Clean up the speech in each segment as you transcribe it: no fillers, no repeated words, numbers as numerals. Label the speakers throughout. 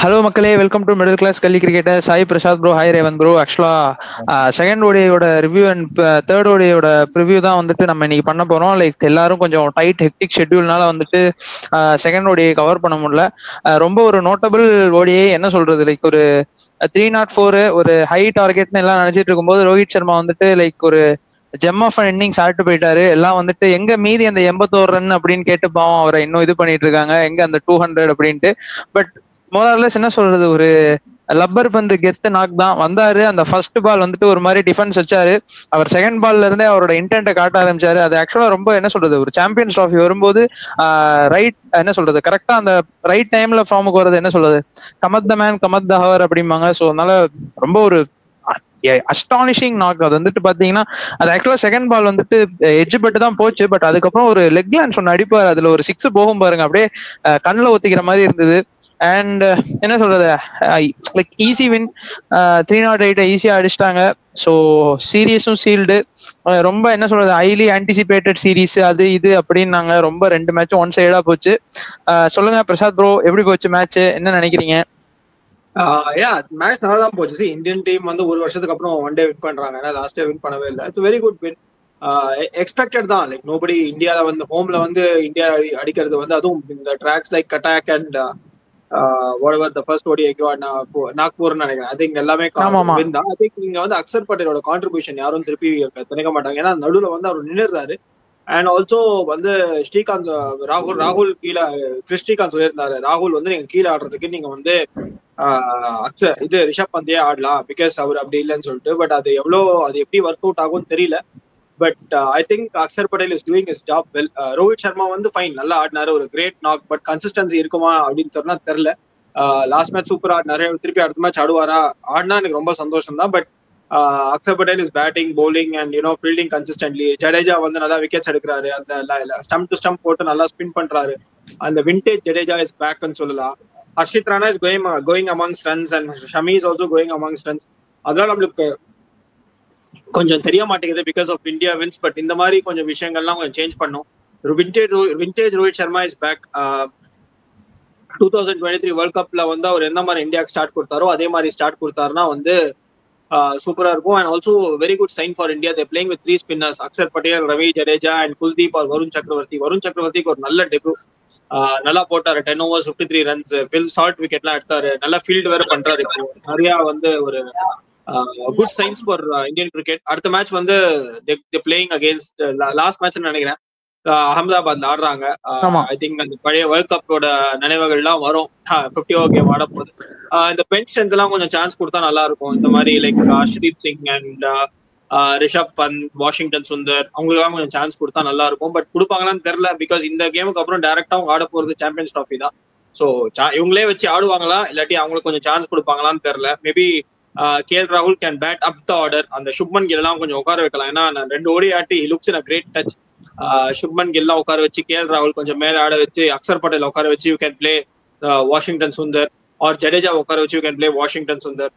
Speaker 1: Hello மக்களே, welcome to middle class gully cricketer. Sai Prasad bro, hi Revanth bro. ஆக்சுவலா second ஓடியோட review and third ஓடியோட preview தான் வந்துட்டு நம்ம இன்னைக்கு பண்ண போறோம். லைக் எல்லாரும் கொஞ்சம் டைட் ஹெக்டிக் ஷெட்யூல்னால வந்துட்டு செகண்ட் ஓடியை கவர் பண்ண முடியல. ரொம்ப ஒரு நோட்டபிள் ஓடியை என்ன சொல்றது, லைக் ஒரு 304 ஒரு ஹை டார்கெட்னு எல்லாம் நினைச்சிட்டு இருக்கும்போது ரோஹித் சர்மா வந்துட்டு லைக் ஒரு ஜெம் ஆஃப் இன்னிங்ஸ் ஆட்டு போயிட்டாரு. எல்லாம் வந்துட்டு எங்க மீதி அந்த 81 ரன் அப்படின்னு கேட்டு பாவம் அவரை இன்னும் இது பண்ணிட்டு இருக்காங்க, எங்க அந்த 200 அப்படின்ட்டு. பட் மோரல்லஸ் என்ன சொல்றது, ஒரு லப்பர் பந்து கெத்து நாக் தான் வந்தாரு. அந்த ஃபர்ஸ்ட் பால் வந்துட்டு ஒரு மாதிரி டிஃபென்ஸ் வச்சாரு. அவர் செகண்ட் பால்ல இருந்தே அவரோட இன்டென்ட்டை காட்ட ஆரம்பிச்சாரு. அது ஆக்சுவலா ரொம்ப என்ன சொல்றது, ஒரு சாம்பியன்ஸ் ட்ராஃபி வரும்போது ரைட் என்ன சொல்றது, கரெக்டா அந்த ரைட் டைம்ல ஃபார்முக்கு வருது, என்ன சொல்றது, cometh the man cometh the hour அப்படிம்பாங்க. ஸோ அதனால ரொம்ப ஒரு அஸ்டானிஷிங் நாக். அது வந்துட்டு பாத்தீங்கன்னா அது ஆக்சுவலா செகண்ட் பால் வந்துட்டு எட்ஜ் பட்டு தான் போச்சு. பட் அதுக்கப்புறம் ஒரு லெக் லான்ச் ஒன்று அடிப்பாரு, அதுல ஒரு சிக்ஸ் போகும் பாருங்க, அப்படியே கண்ணில் ஒத்திக்கிற மாதிரி இருந்தது. அண்ட் என்ன சொல்றது, லைக் ஈஸி வின். 308 ஈஸியா அடிச்சிட்டாங்க. ஸோ சீரீஸும் சீல்டு. ரொம்ப என்ன சொல்றது, ஹைலி ஆன்டிசிபேட்டட் சீரீஸ் அது இது அப்படின்னாங்க. ரொம்ப ரெண்டு மேட்சும் ஒன் சைடா போச்சு. சொல்லுங்க பிரசாத் ப்ரோ, எப்படி போச்சு மேட்ச், என்ன நினைக்கிறீங்க?
Speaker 2: மேட்ச் நல்லா தான் போச்சு. இந்தியன் டீம் வந்து ஒரு வருஷத்துக்கு அப்புறம் ஒன் டே வின் பண்றாங்க. ஏன்னா லாஸ்ட் டே வின் பண்ணவே இல்லை. It's very good win. Expected தான். லைக் நோபடி இந்தியால வந்து ஹோம்ல வந்து இந்தியா அடிக்கிறது வந்து, அதுவும் இந்த tracks like Cuttack and whatever the first ODI நாக்பூர்னு நினைக்கிறேன். அது இங்க எல்லாமே வின் தான். ஐ திங்க் நீங்க வந்து அக்சர் பட்டேலோட கான்ட்ரிபியூஷன் யாரும் திருப்பி திணிக்க மாட்டாங்க. ஏன்னா நடுவுல வந்து அவர் நின்னுறாரு. அண்ட் ஆல்சோ வந்து ஸ்ரீகாந்த் ராகுல் கீழே ஸ்ரீகாந்த் சொல்லியிருந்தாரு, ராகுல் வந்து நீங்க கீழே ஆடுறதுக்கு நீங்க வந்து இது ரிஷப் பந்தே ஆடலாம், பிகாஸ் அவர் அப்படி இல்லைன்னு சொல்லிட்டு. பட் அது எப்படி ஒர்க் அவுட் ஆகும்னு தெரியல. But I think Axar Patel is doing is job well. Rohit Sharma வந்து ஃபைன், நல்லா ஆடினாரு, ஒரு கிரேட் நாக். பட் கன்சிஸ்டன்சி இருக்குமா அப்படின்னு சொன்னா தெரியல. லாஸ்ட் மேட்ச் சூப்பர் ஆடினாரு, திருப்பி அடுத்த மேட்ச் ஆடுவாரா, ஆடினா எனக்கு ரொம்ப சந்தோஷம் தான். But Axar Patel is batting, bowling and fielding consistently. Jadeja வந்து நல்லா விக்கெட்ஸ் எடுக்கிறாரு, அந்த ஸ்டம்ப் டு ஸ்டம்ப் போட்டு நல்லா ஸ்பின் பண்றாரு. அந்த விண்டேஜ் ஜடேஜா இஸ் பேக்னு சொல்லலாம். Harshit Rana is going amongst runs and Shami is also going amongst runs. அதெல்லாம் நம்மளுக்கு கொஞ்சம் தெரிய மாட்டேங்குது because of India wins. But இந்த மாதிரி கொஞ்சம் விஷயங்கள்லாம் கொஞ்சம் சேஞ்ச் பண்ணும். Vintage Rohit Sharma is back. 2023 world கப்ல வந்து அவர் எந்த மாதிரி இந்தியாவுக்கு ஸ்டார்ட் கொடுத்தாரோ அதே மாதிரி ஸ்டார்ட் கொடுத்தாருன்னா வந்து சூப்பரா இருக்கும். And also very good sign for India. They playing with 3 spinners, Axar Patel, Ravi Jadeja and Kuldeep or Varun Chakravarthy. வருண் சக்கரவர்த்திக்கு ஒரு நல்ல டெபு, நல்லா போட்டாரு. 10 overs 53 runs, bill short wicket எல்லாம் எடுத்தாரு, நல்லா ஃபீல்டு வேற பண்றாரு. இப்போ நிறைய வந்து ஒரு good science for Indian cricket. அடுத்த மேட்ச் வந்து பிளேயிங் அகேன்ஸ்ட், லாஸ்ட் மேட்ச் நினைக்கிறேன் அகமதாபாத்ல ஆடுறாங்க. ஐ திங்க் அந்த பழைய வேர்ல்ட் கப்போட நினைவுகள் எல்லாம் வரும். 50 ஓவர் கேம் ஆட போகுது. இந்த பெஞ்ச் ஸ்ட்ரென்த் எல்லாம் கொஞ்சம் சான்ஸ் கொடுத்தா நல்லா இருக்கும். இந்த மாதிரி லைக் ஹர்ஷ்தீப் சிங் அண்ட் ரிஷப் பந்த், வாஷிங்டன் சுந்தர், அவங்களுக்கெல்லாம் கொஞ்சம் சான்ஸ் கொடுத்தா நல்லா இருக்கும். பட் கொடுப்பாங்களான்னு தெரியல, பிகாஸ் இந்த கேமுக்கு அப்புறம் டைரக்டா அவங்க ஆட போறது சாம்பியன்ஸ் ட்ராஃபி தான். ஸோ இவங்களே வச்சு ஆடுவாங்களா, இல்லாட்டி அவங்களுக்கு கொஞ்சம் சான்ஸ் கொடுப்பாங்களான்னு தெரியல. மேபி கேஎல் ராகுல் can bat up the order. அந்த சுப்மன் கில் எல்லாம் கொஞ்சம் உட்கார வைக்கலாம். ஏன்னா நான் 2 ஓடி ஆட்டி looks in a great touch. Shubman Gill எல்லாம் உட்கார வச்சு கேஎல் ராகுல் கொஞ்சம் மேல ஆட வச்சு அக்சர் பட்டேல் உட்கார வச்சு you can play Washington Sundar, R Jadeja உட்கார வச்சு you can play Washington Sundar.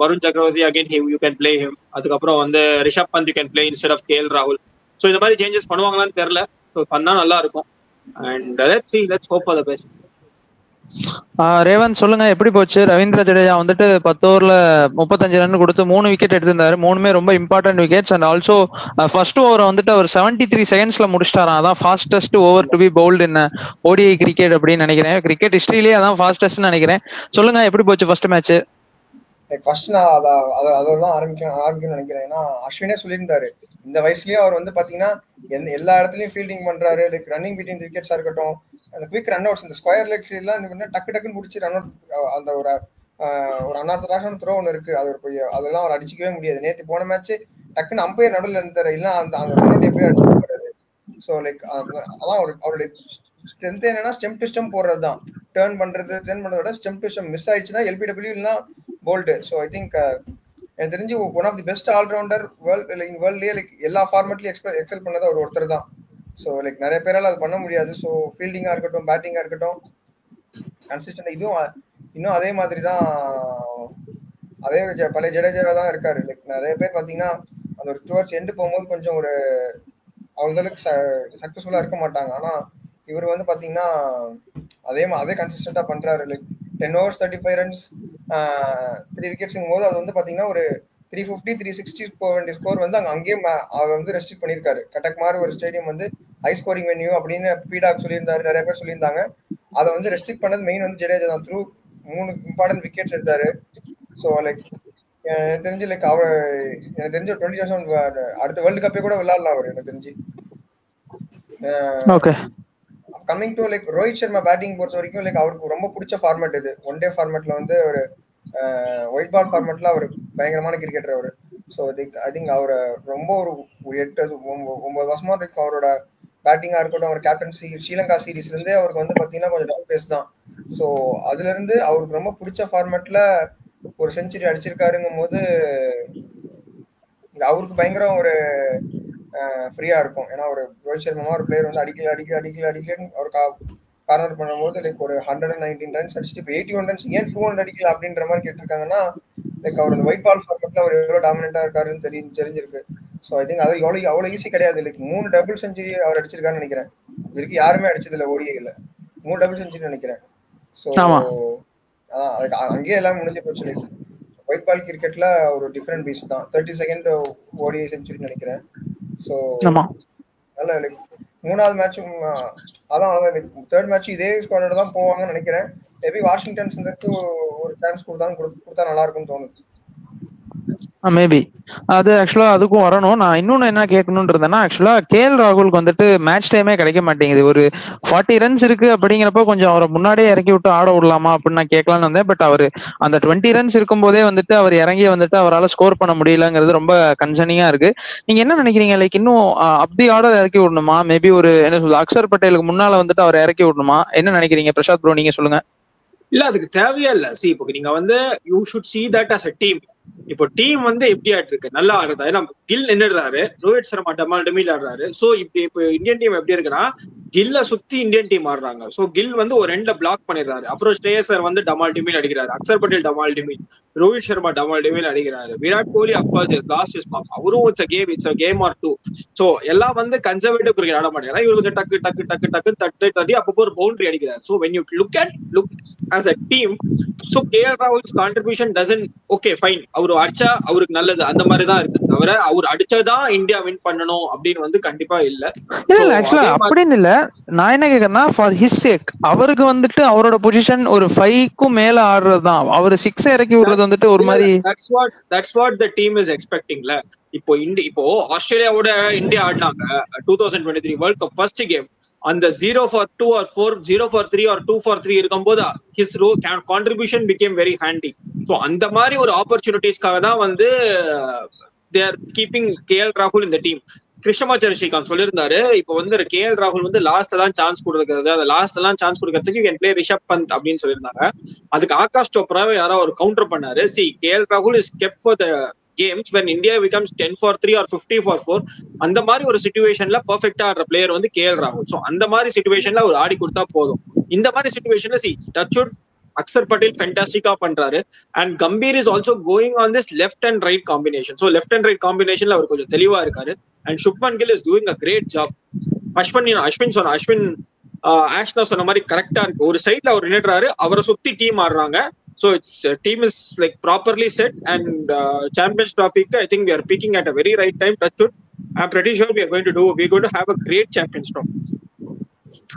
Speaker 2: Varun Chakravarthy again you can play him. அதுக்கப்புறம் வந்து Rishabh Pant you can play instead of KL ராகுல். ஸோ இந்த மாதிரி சேஞ்சஸ் பண்ணுவாங்களான்னு தெரியல. ஸோ பண்ணா நல்லா இருக்கும். And let's hope for the best.
Speaker 1: Revanth சொல்லுங்க, எப்படி போச்சு? ரவீந்திர ஜடேஜா வந்துட்டு 10 ஓவர்ல 35 ரன் கொடுத்து 3 விக்கெட் எடுத்திருந்தாரு. 3மே ரொம்ப important wickets. And also first over வந்துட்டு அவர் 73 செகண்ட்ஸ்ல முடிச்சிட்டாராம். அதான் fastest over to be bowled in ODI cricket அப்படின்னு நினைக்கிறேன். கிரிக்கெட் ஹிஸ்டரியிலேயே அதான் ஃபாஸ்டஸ்ட் நினைக்கிறேன். சொல்லுங்க, எப்படி போச்சு ஃபர்ஸ்ட் மேட்ச்?
Speaker 3: ஃபர்ஸ்ட் நான் அதோட தான் ஆரம்பிக்கணும்னு நினைக்கிறேன். ஏன்னா அஸ்வினே சொல்லியிருந்தாரு, இந்த வயசுலயே அவர் வந்து பாத்தீங்கன்னா எல்லா இடத்துலயும் ஃபீல்டிங் பண்றாரு. லைக் ரன்னிங் பிட்வீன் விக்கெட்ஸா இருக்கட்டும், அந்த குவிக் ரன் அவுட்ஸ், இந்த ஸ்கொயர் லெக்ஸ் எல்லாம் டக்கு டக்குன்னு முடிச்சு ரன் அவுட். அந்த ஒரு அன்ஆர்த்தடாக்ஸான த்ரோ ஒன்று இருக்கு, அது ஒரு அதெல்லாம் அவர் அடிச்சிக்கவே முடியாது. நேற்று போன மேட்ச் டக்குன்னு அம்பையர் நடுவில் இருந்தாரு, இல்ல அந்த ரன் போய் அடிச்சுட்டாரு. ஸோ லைக் அதான் அவருடைய ஸ்ட்ரென்த் என்னன்னா ஸ்டெம் டு ஸ்டெம் போடுறது தான். டர்ன் பண்றதை விட ஸ்டெம் டு ஸ்டெம் மிஸ் ஆயிடுச்சுன்னா எல்பிடபிள்யூ இல்லைன்னா போல்டு. ஸோ ஐ திங்க் எனக்கு தெரிஞ்சு one of the best allrounder வேர்ல்ட்லயே லைக் எல்லா ஃபார்மேட்லயும் எக்ஸல் பண்ணது அவர் ஒருத்தர் தான். ஸோ லைக் நிறைய பேரால் அது பண்ண முடியாது. ஸோ ஃபீல்டிங்கா இருக்கட்டும், பேட்டிங்கா இருக்கட்டும், கன்சிஸ்டன்ட். இன்னும் அதே மாதிரி தான், அதே பழைய ஜடேஜாவா தான் இருக்காரு. லைக் நிறைய பேர் பாத்தீங்கன்னா அந்த ஒரு டுவர்ட்ஸ் எண்டு போகும்போது கொஞ்சம் ஒரு அவ்வளவுக்கு சக்சஸ்ஃபுல்லா இருக்க மாட்டாங்க. ஆனா இவர் வந்து பாத்தீங்கன்னா அதே கன்சிஸ்டன்டா பண்றாரு. லைக் 10 overs 35 runs 3 விக்கெட்ஸுங்கும் போது அது வந்து பாத்தீங்கன்னா ஒரு 350 360 போக வேண்டிய ஸ்கோர் வந்து அங்கேயும் அதை வந்து ரெஸ்ட்ரிக்ட் பண்ணியிருக்காரு. கட்டக் மாதிரி ஒரு ஸ்டேடியம் வந்து ஹை ஸ்கோரிங் வென்யூ அப்படின்னு பீடாக் சொல்லியிருந்தாரு, நிறைய பேர் சொல்லியிருந்தாங்க. அதை வந்து ரெஸ்ட்ரிக்ட் பண்ணது மெயின் வந்து ஜடேஜா தான். த்ரூ 3 இம்பார்ட்டன்ட் விக்கெட்ஸ் எடுத்தாரு. ஸோ லைக் எனக்கு தெரிஞ்சு லைக் எனக்கு தெரிஞ்ச 20 அடுத்த வேர்ல்டு கப்பே கூட விளையாடலாம் அவர் எனக்கு தெரிஞ்சு. Coming to like Rohit Sharma batting பொறுத்த வரைக்கும் லைக் அவருக்கு ரொம்ப பிடிச்ச ஃபார்மேட் இது. ஒன் டே ஃபார்மேட்ல வந்து ஒரு ஒயிட் பால் ஃபார்மேட்ல அவர் பயங்கரமான கிரிக்கெட்டர் அவரு. ஸோ ஐ திங்க் அவரை ரொம்ப ஒரு 8-9 வருஷமா இருக்கு அவரோட பேட்டிங்கா இருக்கட்டும், அவர் கேப்டன்சி ஸ்ரீலங்கா சீரீஸ்ல இருந்தே அவருக்கு வந்து பாத்தீங்கன்னா கொஞ்சம் டவுன் பேஸ் தான். ஸோ அதுல இருந்து அவருக்கு ரொம்ப பிடிச்ச ஃபார்மேட்ல ஒரு செஞ்சுரி அடிச்சிருக்காருங்கும் போது அவருக்கு பயங்கரம் ஒரு ஃப்ரீயா இருக்கும். ஏன்னா ஒரு ரோஹித் சர்மா ஒரு பிளேயர் வந்து அடிக்கல அவர் கார்னர் பண்ணும்போது லைக் ஒரு 119 ரன்ஸ் அடிச்சுட்டு இப்போ 81 ரன்ஸ் ஏன் 200 அடிக்கல அப்படின்ற மாதிரி கேட்டிருக்காங்கன்னா லைக் அவர் அந்த ஒயிட் பால் ஃபார்மேட்ல அவர் எவ்வளவு டாமினண்டா இருக்காருன்னு தெரிஞ்சிருக்கு. ஸோ ஐ திங்க் அது அவ்வளவு ஈஸி கிடையாது. லைக் 3 டபுள் செஞ்சுரி அவர் அடிச்சிருக்காருன்னு நினைக்கிறேன். இதுக்கு யாருமே அடிச்சது இல்லை ஓடிஐல 3 டபுள் செஞ்சுரி நினைக்கிறேன். ஸோ அங்கேயே எல்லாம் முடிஞ்சு போச்சு. லைக் ஒயிட் பால் கிரிக்கெட்ல ஒரு டிஃப்ரெண்ட் பீஸ் தான். 32nd ஓடிஐ செஞ்சுரி நினைக்கிறேன். ஸோ நல்ல லைக் 3வது மேட்சும் அதான் தேர்ட் மேட்ச் இதே ஸ்குவாடோட தான் போவாங்கன்னு நினைக்கிறேன். மேபி வாஷிங்டன் சுந்தருக்கு ஒரு சான்ஸ் கொடுத்தா நல்லா இருக்கும்னு தோணுது.
Speaker 1: மேபி அது ஆக்சுவலா அதுக்கும் வரணும். நான் இன்னொன்னு என்ன கேட்கணும்னு இருந்தேன்னா, ஆக்சுவலா கேஎல் ராகுலுக்கு வந்துட்டு மேட்ச் டைமே கிடைக்க மாட்டேங்குது. ஒரு 40 ரன்ஸ் இருக்கு அப்படிங்கிறப்ப கொஞ்சம் அவரை முன்னாடியே இறக்கி விட்டு ஆட விடலாமா அப்படின்னு நான் கேட்கலான்னு வந்தேன். பட் அவர் அந்த 20 ரன்ஸ் இருக்கும் போதே வந்துட்டு அவர் இறங்கி வந்துட்டு அவரால் ஸ்கோர் பண்ண முடியலங்கிறது ரொம்ப கன்சர்னிங்கா இருக்கு. நீங்க என்ன நினைக்கிறீங்க? லைக் இன்னும் அப்படி ஆர்டர் இறக்கி விடணுமா? மேபி ஒரு என்ன சொல்றது, அக்ஷர் பட்டேலுக்கு முன்னால வந்துட்டு அவர் இறக்கி விடணுமா? என்ன நினைக்கிறீங்க பிரசாத் ப்ரோ, நீங்க சொல்லுங்க.
Speaker 2: இல்ல அதுக்கு தேவையா இல்ல. இப்போ நீங்க வந்து you should see that as a team. இப்போ டீம் வந்து எப்படி ஆயிட்டு இருக்கு, நல்லா ஆடுறதா. ஏன்னா கில் நின்றுறாரு, ரோஹித் சர்மா டமால் டமில் ஆடுறாரு. சோ இப்போ இந்தியன் டீம் எப்படி இருக்குன்னா கில்ல சுத்தி இந்தியன் டீம் ஆடுறாங்க. சோ கில் வந்து ஒரு ரெண்ட பிளாக் பண்ணிடுறாரு. அப்புறம் ஸ்ரேயசர் வந்து டமால் டிமில் அடிக்கிறாரு, அக்ஷர் பட்டேல் டமால் டிமில், ரோஹித் சர்மா டமால் டிமில் அடிக்கிறாரு, Virat Kohli of course last is mark, அவரும் it's a game or two. So எல்லாம் வந்து கன்சர்வேட்டிவ் கிரிக்கெட் ஆட மாட்டேங்கிறாங்க. இவங்களுக்கு டக்கு டக்கு டக்கு டக்கு தட்டி அப்போ ஒரு பவுண்டரி அடிக்கிறாரு. So when you look as a team, so KL Rahul's contribution doesn't okay fine, அவரு அடிச்சா அவருக்கு நல்லது அந்த மாதிரி தான் இருக்கு தவிர அவர் அடிச்சதான் இந்தியா வின் பண்ணணும் அப்படின்னு வந்து கண்டிப்பா இல்ல.
Speaker 1: ஆக்சுவலா அப்படின்னு இல்ல, நான் என்ன கேக்குறேன்னா ஃபார் ஹிஸ் சேக் அவருக்கு வந்துட்டு அவரோட பொசிஷன் ஒரு 5க்கும் மேல ஆடுறதுதான். அவரு 6 இறக்கி விடுறது வந்துட்டு ஒரு மாதிரி
Speaker 2: that's what the team is expectingல. இப்போ ஆஸ்திரேலியாவோட இந்தியா ஆடினாங்க 2023 வேர்ல்ட் கப் ஃபர்ஸ்ட் கேம். அந்த 0 for 2 or 4, 0 for 3 or 2 for 3 இருக்கும்போது his contribution became very handy. So அந்த மாதிரி ஒரு ஆப்பர்ச்சுனிட்டிஸ்க்காக தான் வந்து they are keeping KL Rahul in the team. Krishnamachari Srikanth சொல்லியிருந்தாரு, இப்போ வந்து KL ராகுல் வந்து லாஸ்ட் எல்லாம் சான்ஸ் கொடுக்கறது, அந்த லாஸ்ட் எல்லாம் சான்ஸ் கொடுக்கறதுக்கு you can play Rishabh Pant அப்படின்னு சொல்லியிருந்தாங்க. அதுக்கு ஆகாஷ் சோப்ராவை யாரோ ஒரு கவுண்டர் பண்ணாரு. KL ராகுல் is kept for the games when India becomes 10 for 3 or 50 for 4. அந்த மாதிரி ஒரு சிச்சுவேஷன்ல பெர்ஃபெக்ட்டா ஆடுற பிளேயர் வந்து KL ராகுல். சோ அந்த மாதிரி சிச்சுவேஷன்ல அவர் ஆடி கொடுத்தா போதும். இந்த மாதிரி சிச்சுவேஷன்ல டச் வுட் அக்ஷர் பட்டேல் ஃபென்டாஸ்டிக்கா பண்றாரு. And Gambhir is also going on this left and right combination. So left and right காம்பினேஷன்ல அவர் கொஞ்சம் தெளிவா இருக்காரு. And Shubman Gill is doing a great job. Ashwin ஆஷ்னா சொன்ன மாதிரி கரெக்டா இருக்கு. ஒரு சைட்ல அவர் நின்னுறாரு, அவரை சுத்தி டீம் ஆடுறாங்க. So its team is like properly set, and Champions Trophy I think we are peaking at a very right time. I'm pretty sure we're going to have a great Champions Trophy.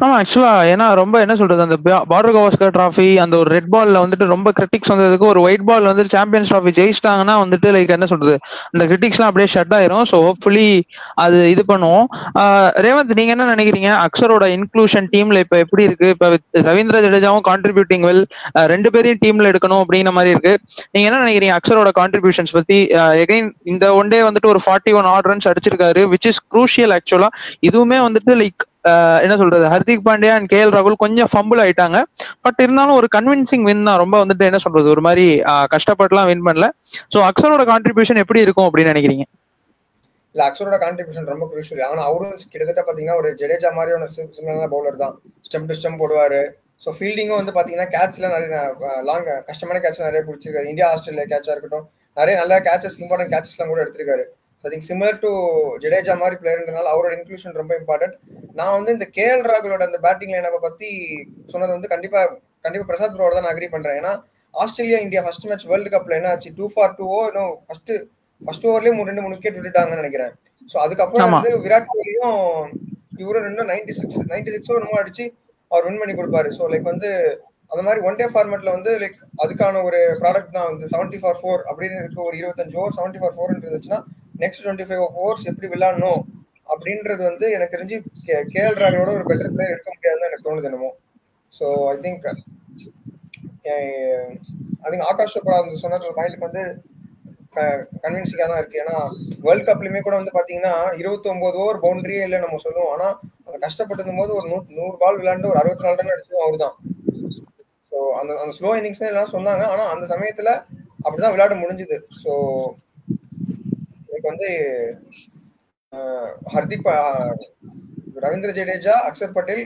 Speaker 1: ஆமா ஆக்சுவலா ஏன்னா ரொம்ப என்ன சொல்றது, அந்த border Gavaskar trophy அந்த ஒரு red பால்ல வந்துட்டு ரொம்ப கிரிட்டிக்ஸ் வந்ததுக்கு ஒரு ஒயிட் பால் வந்து சாம்பியன்ஸ் டிராஃபி ஜெயிச்சிட்டாங்கன்னா வந்துட்டு லைக் என்ன சொல்றது, அந்த கிரிட்டிக்ஸ் எல்லாம் அப்படியே ஷட் ஆயிரும். ஸோ ஹோப்ஃபுல்லி அது இது பண்ணுவோம். ரேவந்த், நீங்க என்ன நினைக்கிறீங்க? அக்ஷரோட இன்க்ளூஷன் டீம்ல இப்ப எப்படி இருக்கு? இப்ப ரவீந்திர ஜடேஜாவும் கான்ட்ரிபியூட்டிங் வெல், 2 பேரையும் டீம்ல எடுக்கணும் அப்படிங்கிற மாதிரி இருக்கு. நீங்க என்ன நினைக்கிறீங்க அக்ஷரோட கான்ட்ரிபியூஷன்ஸ் பத்தி? எகைன் இந்த ஒன் டே வந்துட்டு ஒரு 41 ஆட் ரன்ஸ் அடிச்சிருக்காரு, விச் இஸ் க்ரூஷியல் ஆக்சுவலா. இதுவுமே வந்துட்டு லைக் என்ன சொல்றது, ஹர்திக் பாண்டியா அண்ட் KL ராகுல் கொஞ்சம் ஃபம்பிள் ஆயிட்டாங்க. பட் இருந்தாலும் ஒரு கன்வின்சிங் வின் தான். ரொம்ப வந்துட்டு என்ன சொல்றது, ஒரு மாதிரி கஷ்டப்பட்டுலாம் வின் பண்ணல. சோ அக்ஷரோட கான்ட்ரிபியூஷன் எப்படி இருக்கும் அப்படின்னு நினைக்கிறீங்க?
Speaker 3: இல்ல அக்ஷரோட கான்ட்ரிபியூஷன் ரொம்ப க்ரூஷியல். ஆனா அவரும் கிட்டத்தட்ட பாத்தீங்கன்னா ஒரு ஜடேஜா மாதிரியான சிமிலரான பவுலர் தான். ஸ்டெம் டு ஸ்டெம் போடுவாரு. ஸோ ஃபீல்டிங்கும் வந்து பாத்தீங்கன்னா கேட்ச்ல நிறைய லாங் கஷ்டமான கேட்ச் நிறைய பிடிச்சிருக்காரு. இந்தியா ஆஸ்திரேலியா கேட்சா இருக்கட்டும், நிறைய நல்ல கேட்சஸ், இம்பார்ட்டன்ட் கேட்சஸ்லாம் கூட எடுத்திருக்காரு. I think similar to Jadeja மாதிரி பிளேயர்ன்றனால அவரோட இன்க்ளூஷன் ரொம்ப இம்பார்ட்டன்ட். நான் வந்து இந்த KL ராகுலோட அந்த பேட்டிங் லைனப்பை பத்தி சொன்னது வந்து கண்டிப்பா கண்டிப்பா பிரசாத் ப்ரோட தான் நான் அக்ரி பண்றேன். ஏன்னா Australia India first match world கப்ல என்ன ஆச்சு, 2-2 இன்னும் ஃபர்ஸ்ட் ஓவர்லயே 2 விக்கெட் விட்டுட்டாங்கன்னு நினைக்கிறேன். ஸோ அதுக்கப்புறம் வந்து விராட் கோலியும் இவரும் இன்னும் 96 என்னமோ அடிச்சு அவர் வின் பண்ணி கொடுப்பாரு. ஸோ லைக் வந்து அந்த மாதிரி ஒன் டே ஃபார்மேட்ல வந்து லைக் அதுக்கான ஒரு ப்ராடக்ட் தான் வந்து 70-4 அப்படின்னு இருக்கு. ஒரு 25 ஓவர் 70-4 இருந்துச்சுன்னா நெக்ஸ்ட் 25 ஓவர்ஸ் எப்படி விளையாடணும் அப்படின்றது வந்து எனக்கு தெரிஞ்சு கேஎல் ராகுலோட ஒரு பெட்டர் பிளேயர் இருக்க முடியாதுன்னு எனக்கு தோணுது என்னமோ. So I think Akash Chopra சொன்ன பாயிண்ட் வந்து கன்வின்சிங்கா தான் இருக்கு. ஏன்னா வேர்ல்ட் கப்லயுமே கூட வந்து பாத்தீங்கன்னா 29 ஓவர் பவுண்டரியே இல்லை நம்ம சொல்லுவோம். ஆனா அதை கஷ்டப்பட்டு போது ஒரு 100 பால் விளையாண்டு ஒரு 64 ரன் அடிச்சதும் அவரு தான். ஸோ அந்த ஸ்லோ இன்னிங்ஸ் எல்லாம் சொன்னாங்க. ஆனா அந்த சமயத்துல அப்படிதான் விளையாட முடிஞ்சுது. ஸோ எனக்கு வந்து ஹர்திக் ரவீந்திர ஜடேஜா, அக்ஷர் பட்டேல்,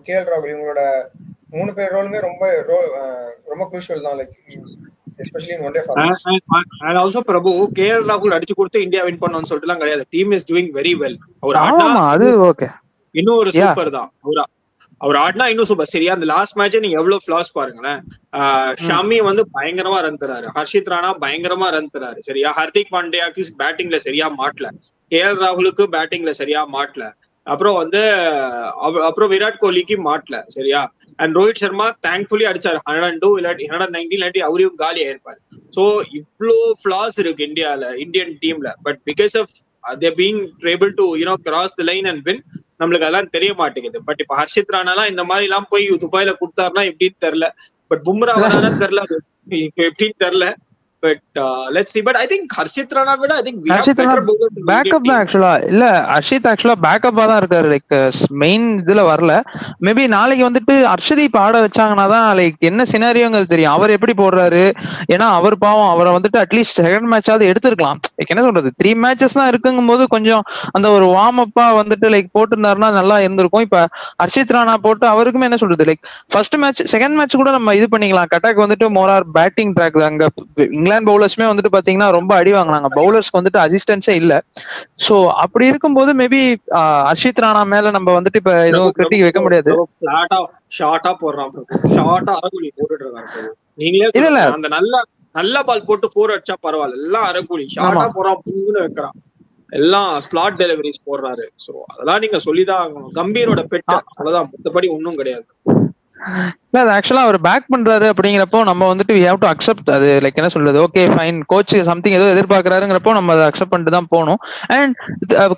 Speaker 3: கேஎல் ராகுல் இவங்களோட 3 பேர் ரோலுமே ரொம்ப குரூஷியல் தான். Like especially in one day formats.
Speaker 2: And also Prabhu, KL Rahul அடிச்சு கொடுத்து இந்தியா வின் பண்ணனும்னு சொல்லிட்டுலாம் கிடையாது. Team is doing very well. அவர் ஆடினா அது ஓகே, இன்னும் ஒரு சூப்பர் தான். அவர் ஆடினா இன்னும் சூப்பர். சரியா, அந்த லாஸ்ட் மேட்ச் நீங்க எவ்வளவு ஃபிளாஸ் பாருங்களேன். ஷமி வந்து பயங்கரமா ரன் தராரு, ஹர்ஷித் ராணா பயங்கரமா ரன் தராரு. சரியா, ஹர்திக் பாண்டியாக்கு பேட்டிங்ல சரியா மாட்டல, KL ராகுலுக்கு பேட்டிங்ல சரியா மாட்டல, அப்புறம் வந்து விராட் கோலிக்கு மாட்டல. சரியா, அண்ட் ரோஹித் சர்மா தேங்க்ஃபுல்லி அடிச்சாரு 102 இல்லாட்டி 119 இல்லாட்டி அவரையும் காலி ஆயிருப்பாரு. சோ இவ்வளோ ஃபிளாஸ் இருக்கு இந்தியன் டீம்ல. But because of they being able to cross the line and win, நம்மளுக்கு அதெல்லாம் தெரிய மாட்டேங்குது. பட் இப்ப ஹர்ஷித் ராணாலாம் இந்த மாதிரி எல்லாம் போய் துபாயில கொடுத்தாருன்னா எப்படின்னு தெரியல. பட் பும்ரா வரான்னு தெரியல, எப்படின்னு தெரியல. But let's see. But I think Harshit Rana விட I think we have better bowlers.
Speaker 1: Backup தான் actually. இல்ல ஹர்ஷித் actually backup-ஆ தான் இருக்காரு. லைக் மெயின் இதுல வரல. மேபி நாளைக்கு வந்துட்டு ஹர்ஷதீப் ஆட வச்சாங்கன்னா தான் லைக் என்ன சினாரியோங்கள் தெரியும். அவர் எப்படி போடுறாரு. ஏன்னா அவர் பாவம், அவரை வந்துட்டு அட்லீஸ்ட் செகண்ட் மேட்சாவது எடுத்திருக்கலாம். லைக் என்ன சொல்றது, 3 மேட்சஸ் தான் இருக்குங்கும் போது கொஞ்சம் அந்த ஒரு வார்ம் அப்பா வந்துட்டு லைக் போட்டிருந்தாருன்னா நல்லா இருந்திருக்கும். இப்ப ஹர்ஷித் ராணா போட்டு அவருக்குமே என்ன சொல்றது, like first match second match கூட நம்ம இது பண்ணிக்கலாம். கட்டாக் வந்துட்டு மோரார் பேட்டிங் ட்ராக் அங்க இங்கிலாந்து பவுலர்ஸ்மே வந்துட்டு பாத்தீங்கன்னா ரொம்ப அடி வாங்கினாங்க. பவுலர்ஸ்க்கு வந்துட்டு அசிஸ்டன்ஸே இல்ல. சோ அப்படி இருக்கும்போது மேபி ஹர்ஷித் ராணா மேல நம்ம வந்துட்டு இப்ப எதுவும் கிரிட்டிக் வைக்க முடியாது.
Speaker 2: ஷார்ட்டா போடுறான், ஷார்ட்டா அரகுலி போட்டுட்டு இருக்காரு. நீங்களே இல்ல அந்த நல்ல பால் போட்டு 4 அடிச்சா பரவாயில்ல, எல்லாம் அரகுலி ஷார்ட்டா போறான், புங்குன்னு வைக்கிறான், எல்லாம் ஸ்லாட் டெலிவரிஸ் போடுறாரு. சோ அதெல்லாம் நீங்க சொல்லிதான் ஆகணும். கம்பீரோட பெட் அவ்வளவுதான், மத்தபடி ஒன்னும் கிடையாது.
Speaker 1: இல்ல அது ஆக்சுவலா அவர் பேக் பண்றாரு அப்படிங்கிறப்போ நம்ம வந்துட்டு we have to accept. அது லைக் என்ன சொல்றது, ஓகே ஃபைன், கோச் சம்திங் ஏதோ எதிர்பார்க்கறாருங்கிறப்போ நம்ம அதை அக்செப்ட் பண்ணிட்டு தான் போகணும். And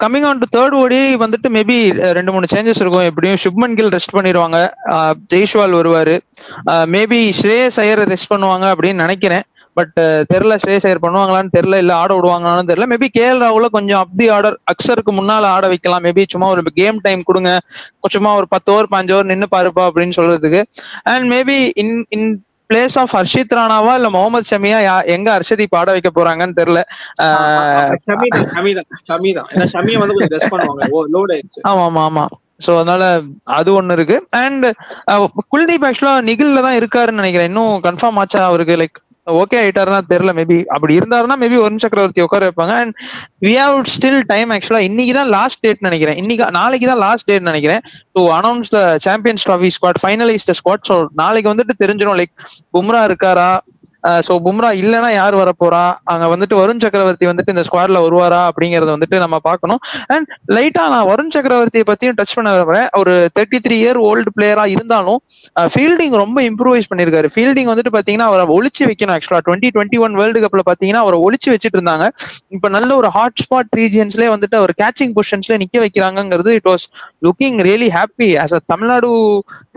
Speaker 1: coming on to third ஓடி வந்துட்டு மேபி 2-3 சேஞ்சஸ் இருக்கும். எப்படியும் சுப்மன் கில் ரெஸ்ட் பண்ணிடுவாங்க, ஜெய்ஷ்வால் வருவாரு, மேபி ஸ்ரேயஸ் ஐயர் ரெஸ்ட் பண்ணுவாங்க அப்படின்னு நினைக்கிறேன். பட் தெரியல, ஸ்ரேயஸ் ஐயர் பண்ணுவாங்களான்னு தெரியல, இல்ல ஆட விடுவாங்களான்னு தெரியல. மேபி கேஎல் ராகுல கொஞ்சம் அப் தி ஆர்டர் அக்ஷருக்கு முன்னால ஆட வைக்கலாம். மேபி சும்மா ஒரு கேம் டைம் கொடுங்க, சும்மா ஒரு 10 ஓவர் 5 ஓவர் நின்று பாருப்பா அப்படின்னு சொல்றதுக்கு. And maybe in place of Harshit ராணாவா இல்ல முகமது ஷமியா எங்க ஹர்ஷதீப் ஆட வைக்க போறாங்கன்னு தெரியல. ஆமா. சோ அதனால அது ஒண்ணு இருக்கு. அண்ட் குல்தீப் ஆக்சுவலா நிகில்ல தான் இருக்காருன்னு நினைக்கிறேன். இன்னும் கன்ஃபார்ம் ஆச்சா அவருக்கு, லைக் ஓகே ஆயிட்டாருன்னா தெரியல. மேபி அப்படி இருந்தாருன்னா மேபி வருண் சக்கரவர்த்தி உட்கார வைப்பாங்க. And we have still time. ஆக்சுவலா இன்னைக்கு தான் லாஸ்ட் டேட் நினைக்கிறேன், நாளைக்கு தான் லாஸ்ட் டேட் நினைக்கிறேன் to announce the champions trophy squad, finalise the squad. So நாளைக்கு வந்துட்டு தெரிஞ்சிடும் லைக் பும்ரா இருக்காரா, சோ பும்ரா இல்லைன்னா யார் வர போறா, அங்க வந்துட்டு வருண் சக்கரவர்த்தி வந்துட்டு இந்த ஸ்குவாட்ல வருவாரா அப்படிங்கறத வந்துட்டு நம்ம பார்க்கணும். அண்ட் லைட்டா நான் வருண் சக்கரவர்த்தியை பத்தியும் டச் பண்ண வரேன். ஒரு 33 இயர் ஓல்டு பிளேயரா இருந்தாலும் ஃபீல்டிங் ரொம்ப இம்ப்ரூவைஸ் பண்ணிருக்காரு. ஃபீல்டிங் வந்துட்டு பாத்தீங்கன்னா அவரை ஒளிச்சு வைக்கணும். ஆக்சுவலா 2021 வேர்ல்டு கப்ல பாத்தீங்கன்னா அவரை ஒளிச்சு வச்சுட்டு இருந்தாங்க. இப்ப நல்ல ஒரு ஹாட் ஸ்பாட் ரீஜியன்ஸ்லேயே வந்துட்டு அவர் கேச்சிங் பொசிஷன்ஸ்ல நிக்க வைக்கிறாங்கிறது it was looking really happy. As a Tamil Nadu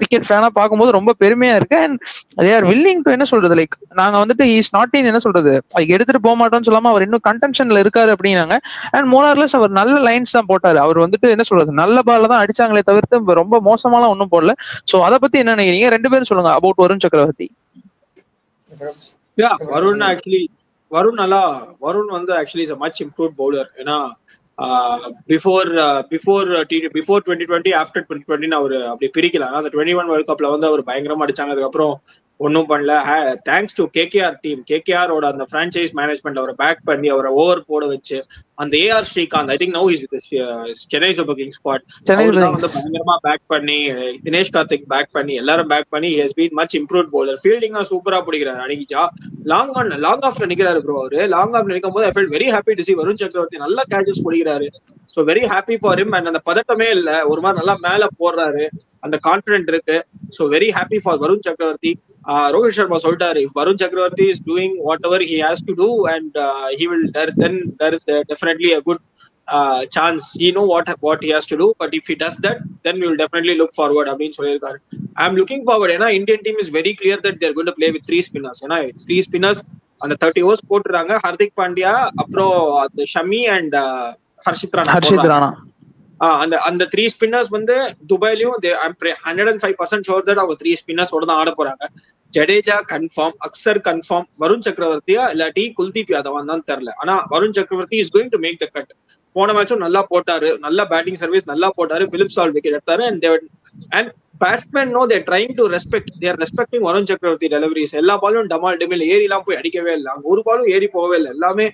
Speaker 1: cricket ஃபேனா பார்க்கும்போது ரொம்ப பெருமையா இருக்கு. And they are willing to என்ன சொல்றது, லைக் நாங்க வந்துட்டு இஸ் நாட் இன் என்ன சொல்றது எடுத்துட்டு போக மாட்டோம்னு சொல்லாம அவர் இன்னும் கன்டென்ஷன்ல இருக்காரு அப்படின்னாங்க. அண்ட் மோரார்லெஸ் அவர் நல்ல லைன்ஸ் தான் போட்டாரு. அவர் வந்துட்டு என்ன சொல்றது நல்ல பால்ல தான் அடிச்சாங்களே தவிர்த்து ரொம்ப மோசமாலாம் ஒன்னும் போடல. சோ அதை பத்தி என்ன நினைக்கிறீங்க? 2 பேரும் சொல்லுங்க அபவுட் வருண் சக்கரவர்த்தி.
Speaker 2: வருண் வந்து actually is a much improved bowler. ஏன்னா before 2020 after 2020 அவர் அப்படி பிரிக்கல. அந்த 21 வேர்ல்ட் கப்ல வந்து அவர் பயங்கரமா அடிச்சாங்க. அதுக்கப்புறம் ஒன்னும் பண்ணல. தேங்க்ஸ் டு கேகேஆர் டீம், கேகேஆரோட அந்த பிரான்சைஸ் மேனேஜ்மெண்ட் அவரை பேக் பண்ணி அவரை ஓவர் போட வச்சு அந்த AR Srikanth, I think now is with Chennai Super Kings squad, அவர்தான் வந்து பயங்கரமா பேக் பண்ணி, தினேஷ் கார்த்திக் பேக் பண்ணி, எல்லாரும் பேக் பண்ணி he has been much improved bowler. ஃபீல்டிங்கா சூப்பரா பிடிக்கிறாரு. அன்னைக்கு லாங் ஆஃப்ல நிக்கிறாரு ப்ரோ. அவரு லாங் ஆஃப்ல நிக்கும் போது I felt very happy to see Varun Chakravarthy நல்ல கேச்சஸ் பிடிக்கிறாரு. So very happy for him. And அந்த பதட்டமே இல்ல, ஒரு மாதிரி நல்லா மேல போடுறாரு, அந்த கான்பிடன்ட் இருக்கு. So very happy for Varun சக்கரவர்த்தி. ரோஹித் சர்மா சொல்லிட்டாரு, if Varun Chakravarti is doing whatever he has to do and he will then there is definitely a good chance. He know what he has to do, but if he does that, then we will definitely look forward. அப்படின்னு சொல்லியிருக்காரு. I am looking forward. ஏன்னா Indian team is very clear that they are going to play with 3 spinners. ஏன்னா 3 spinners அந்த 30 overs போட்டுறாங்க. ஹர்திக் பாண்டியா, அப்புறம் Shami and Harshit Rana. அந்த 3 spinners வந்து துபாய்லயும் 105% sure that அவங்க 3 ஸ்பின்னர்ஸோட தான் ஆட போறாங்க. ஜடேஜா கன்ஃபார்ம், அக்சர் கன்ஃபார்ம், வருண் சக்கரவர்த்தியா இல்லாட்டி குல்தீப் யாதவான் தான் தெரியல. ஆனா Varun Chakravarthy is going to make the cut. போன மேட்சும் நல்லா போட்டாரு, நல்ல பேட்டிங் சர்வீஸ் நல்லா போட்டாரு, பிலிப்ஸ் ஆல் விக்கெட் எடுத்தாரு. And batsmen no they're trying to respect, they're respecting Varun Chakravarthy deliveries. எல்லா பாலும் டமால் டெமில் ஏரிலாம் போய் அடிக்கவே இல்லை, அங்க ஒரு பாலும் ஏறி போகவே இல்லை, எல்லாமே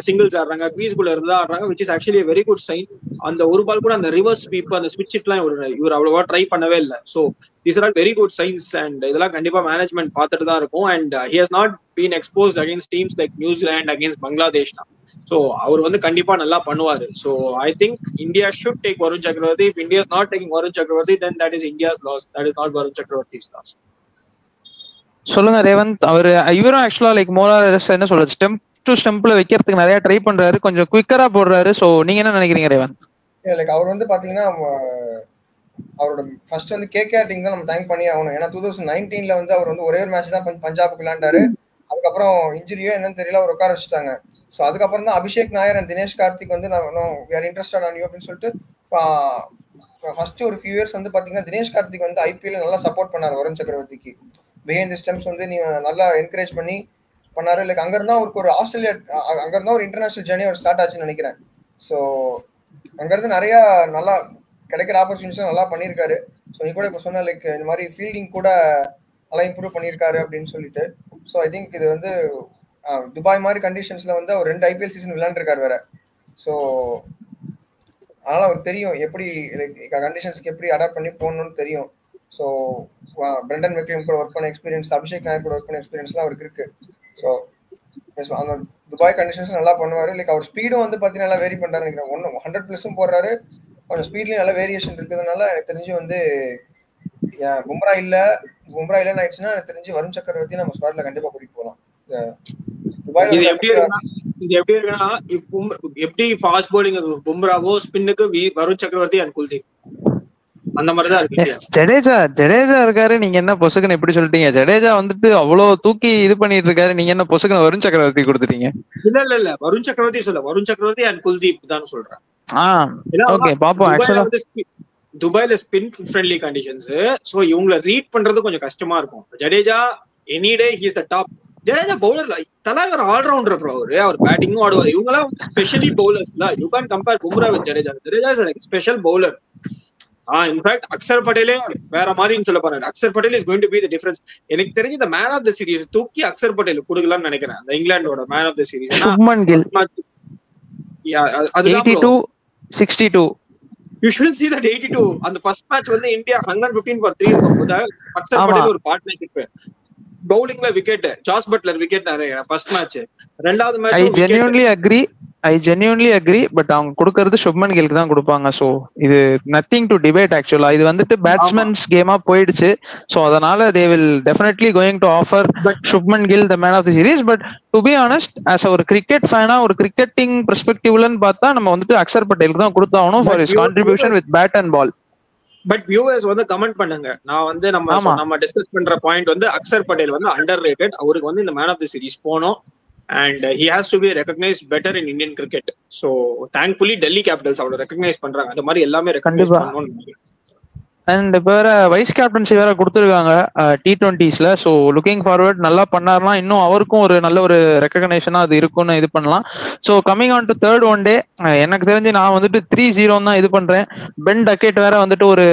Speaker 2: சிங்கிள்ஸ் ஆடுறாங்க, பீஸ்குள்ள இருந்தா ஆடுறாங்க, which is actually very good sign. அந்த ஒரு பால் கூட அந்த ரிவர்ஸ் ஸ்வீப், அந்த ஸ்விட்ச் இட்லாம் இவர் அவ்வளவா ட்ரை பண்ணவே இல்லை. So these are very good signs. And இதெல்லாம் கண்டிப்பா மேனேஜ்மெண்ட் பார்த்துட்டு தான் இருக்கும். And he has not been exposed against teams like New Zealand, against Bangladesh தான். ஸோ அவர் வந்து கண்டிப்பா நல்லா பண்ணுவாரு. So I think India should take Varun Chakravarthy. If India is not taking Varun Chakravarthy, then that is India's loss. That is not Varun சக்கரவர்த்தி's loss.
Speaker 1: சொல்லுங்க ரேவந்த். அவரு இவரும் ஆக்சுவலா லைக் மோராலஸ் என்ன சொல்றது, ஸ்டெம்ப் டு ஸ்டெம்ப்ல வைக்கிறதுக்கு நிறைய ட்ரை பண்றாரு, கொஞ்சம் குயிக்கரா போடுறாரு. சோ நீங்க என்ன நினைக்கிறீங்க ரேவந்த்?
Speaker 3: லைக் அவர் வந்து பாத்தீங்கன்னா அவரோட ஃபர்ஸ்ட் வந்து கேகேஆர் டீம் தான் நம்ம தேங்க் பண்ணி ஆகணும். ஏன்னா 2019ல வந்து அவர் வந்து ஒரே ஒரு மேட்ச் தான் பஞ்சாபுக்கு விளையாண்டாரு. அதுக்கப்புறம் இன்ஜுரியோ என்னன்னு தெரியல, அவர் உட்கார வச்சுட்டாங்க. ஸோ அதுக்கப்புறம் தான் அபிஷேக் நாயர் அண்ட் தினேஷ் கார்த்திக் வந்து வேற இன்ட்ரெஸ்டட் ஆன் யூ அப்படின்னு சொல்லிட்டு ஃபர்ஸ்ட் ஒரு ஃபியூ இயர்ஸ் வந்து பாத்தீங்கன்னா தினேஷ் கார்த்திக் வந்து ஐபிஎல் நல்லா சப்போர்ட் பண்ணாரு வருண் சக்கரவர்த்திக்கு. பிஹைண்ட் தி ஸ்டெம்ப்ஸ் வந்து நீ நல்லா என்கரேஜ் பண்ணி பண்ணாரு. லைக் அங்கிருந்தா அவருக்கு ஒரு ஆஸ்திரேலியா, அங்கிருந்தா ஒரு இன்டர்நேஷனல் ஜேர்னி அவர் ஸ்டார்ட் ஆச்சுன்னு நினைக்கிறேன். ஸோ அங்கிருந்து நிறைய நல்லா கிடைக்கிற ஆப்பர்ச்சுனிட்டிஸ் நல்லா பண்ணியிருக்காரு. ஸோ நீ கூட இப்போ சொன்ன லைக் இந்த மாதிரி ஃபீல்டிங் கூட நல்லா இம்ப்ரூவ் பண்ணியிருக்காரு அப்படின்னு சொல்லிட்டு. ஸோ ஐ திங்க் இது வந்து துபாய் மாதிரி கண்டிஷன்ஸ்ல வந்து அவர் 2 ஐபிஎல் சீசன் விளையாண்டுருக்காரு வேற. ஸோ அதனால அவருக்கு தெரியும் எப்படி லைக் கண்டிஷன்ஸ்க்கு எப்படி அடாப்ட் பண்ணி போகணும்னு தெரியும். ஸோ பிரெண்டன் மெக்லிம் கூட ஒர்க் பண்ண எக்ஸ்பீரியன்ஸ், அபிஷேக் நாயர் கூட ஒர்க் பண்ண எக்ஸ்பீரியன்ஸ்லாம் அவருக்கு இருக்கு. ஸோ அந்த துபாய் கண்டிஷன்ஸ் நல்லா பண்ணுவாரு. லைக் அவர் ஸ்பீடும் வந்து பார்த்தீங்கன்னா நல்லா வேரி பண்றாரு நினைக்கிறேன். 100+ போடுறாரு, கொஞ்சம் ஸ்பீட்லயும் நல்ல வேரியேஷன் இருக்கிறதுனால எனக்கு தெரிஞ்சு வந்து பும்ரா இல்லைன்னு ஆயிடுச்சுன்னா எனக்கு தெரிஞ்சு வருண் சக்கரவர்த்தி நம்ம ஸ்குவாட்ல கண்டிப்பா கூட்டிட்டு போகலாம்.
Speaker 2: இது எப்படி இருக்குன்னா எப்படி ஃபாஸ்ட் பவுலிங் பும்ராவோ, ஸ்பின்னுக்கு வருண் சக்கரவர்த்தி அண்ட் குல்தீப் அந்த மாதிரிதான் இருக்கு.
Speaker 1: ஜடேஜா இருக்காரு, நீங்க என்ன பொசுக்குன்னு எப்படி சொல்லிட்டீங்க? ஜடேஜா வந்துட்டு அவ்வளவு தூக்கி இது பண்ணிட்டு இருக்காரு, நீங்க என்ன பொசுக்குன்னு வருண் சக்கரவர்த்தி கொடுத்துட்டீங்க?
Speaker 2: இல்ல வருண் சக்கரவர்த்தி சொல்ல, வருண் சக்கரவர்த்தி அண்ட் குல்தீப் தான் சொல்றேன்.
Speaker 1: ஓகே பாப்போம். ஆக்சுவலா
Speaker 2: துபாய்ல ஸ்பின் ஃப்ரெண்ட்லி கண்டிஷன்ஸ், சோ இவங்களை ரீட் பண்றது கொஞ்சம் கஷ்டமா இருக்கும். Jadeja any day he is the top. Jadeja பவுலர்ல தலைவர் ஆல்ரவுண்டர் ப்ரோ. அவர் பேட்டிங்கும் ஆடுவார். இவங்கலாம் ஸ்பெஷலி பவுலர்ஸ்ல. You can compare Bumrah with Jadeja. Jadeja is special bowler. In fact Axar பட்டேலே வேற மாதிரின்னு சொல்ல போறாரு. Axar Patel is going to be the difference. எனக்கு தெரிஞ்ச இந்த மேன் ஆஃப் தி சீரிஸ் தூக்கி அக்சர் பட்டேல் கொடுக்கலாம்னு நினைக்கிறேன். அந்த இங்கிலாந்தோட man of the series
Speaker 1: Shubman Gill 82 62.
Speaker 2: You shouldn't see that 82. அந்த ஃபர்ஸ்ட் மேட்ச் வந்து இந்தியா 115 for 3 இருக்கும்போது அக்சர் பட்டேல் ஒரு பார்ட்னர்ஷிப் பவுலிங்ல விக்கெட், ஜாஸ் பட்லர் விக்கெட் நிறைய ஃபர்ஸ்ட் மேட்ச். ரெண்டாவது match
Speaker 1: I genuinely agree, but அவங்க கொடுக்கிறது சுப்மன் கில்க்கு தான் கொடுப்பாங்க. சோ இது நத்திங் டு டிபேட். ஆக்சுவலா இது வந்துட்டு பேட்ஸ்மேன்ஸ் கேமா போயிடுச்சு. சோ அதனால they will definitely going to offer Shubman Gill the man of the series. But to be honest, as ஒரு கிரிக்கெட் ஃபேனா, ஒரு கிரிக்கெட்டிங் பெர்ஸ்பெக்டிவ்லன்னு பார்த்தா நம்ம வந்துட்டு அக்சர் பட்டேலுக்கு தான் கொடுத்தாகணும் for his contribution with bat and ball.
Speaker 2: But viewers வந்து கமெண்ட் பண்ணுங்க. நான் வந்து நம்ம டிஸ்கஸ் பண்ற பாயிண்ட் வந்து அக்சர் பட்டேல் வந்து அண்டர் ரேட்டட். அவருக்கு வந்து இந்த மேன் ஆஃப் தி சீரிஸ் போனோம். And he has to be recognized better in Indian cricket. So thankfully Delhi Capitals அவரை recognize பண்றாங்க. அந்த மாதிரி எல்லாமே recognize பண்ணனும்.
Speaker 1: அண்ட் இப்போ வேற வைஸ் கேப்டன்சி வேற கொடுத்துருக்காங்க T20s. ஸோ லுக்கிங் ஃபார்வர்ட் நல்லா பண்ணாருன்னா இன்னும் அவருக்கும் ஒரு நல்ல ஒரு ரெக்கக்னேஷனா அது இருக்கும்னு இது பண்ணலாம். So coming on to third one day, எனக்கு தெரிஞ்சு நான் வந்துட்டு 3-0 தான் இது பண்றேன். பென் டக்கெட் வேற வந்துட்டு ஒரு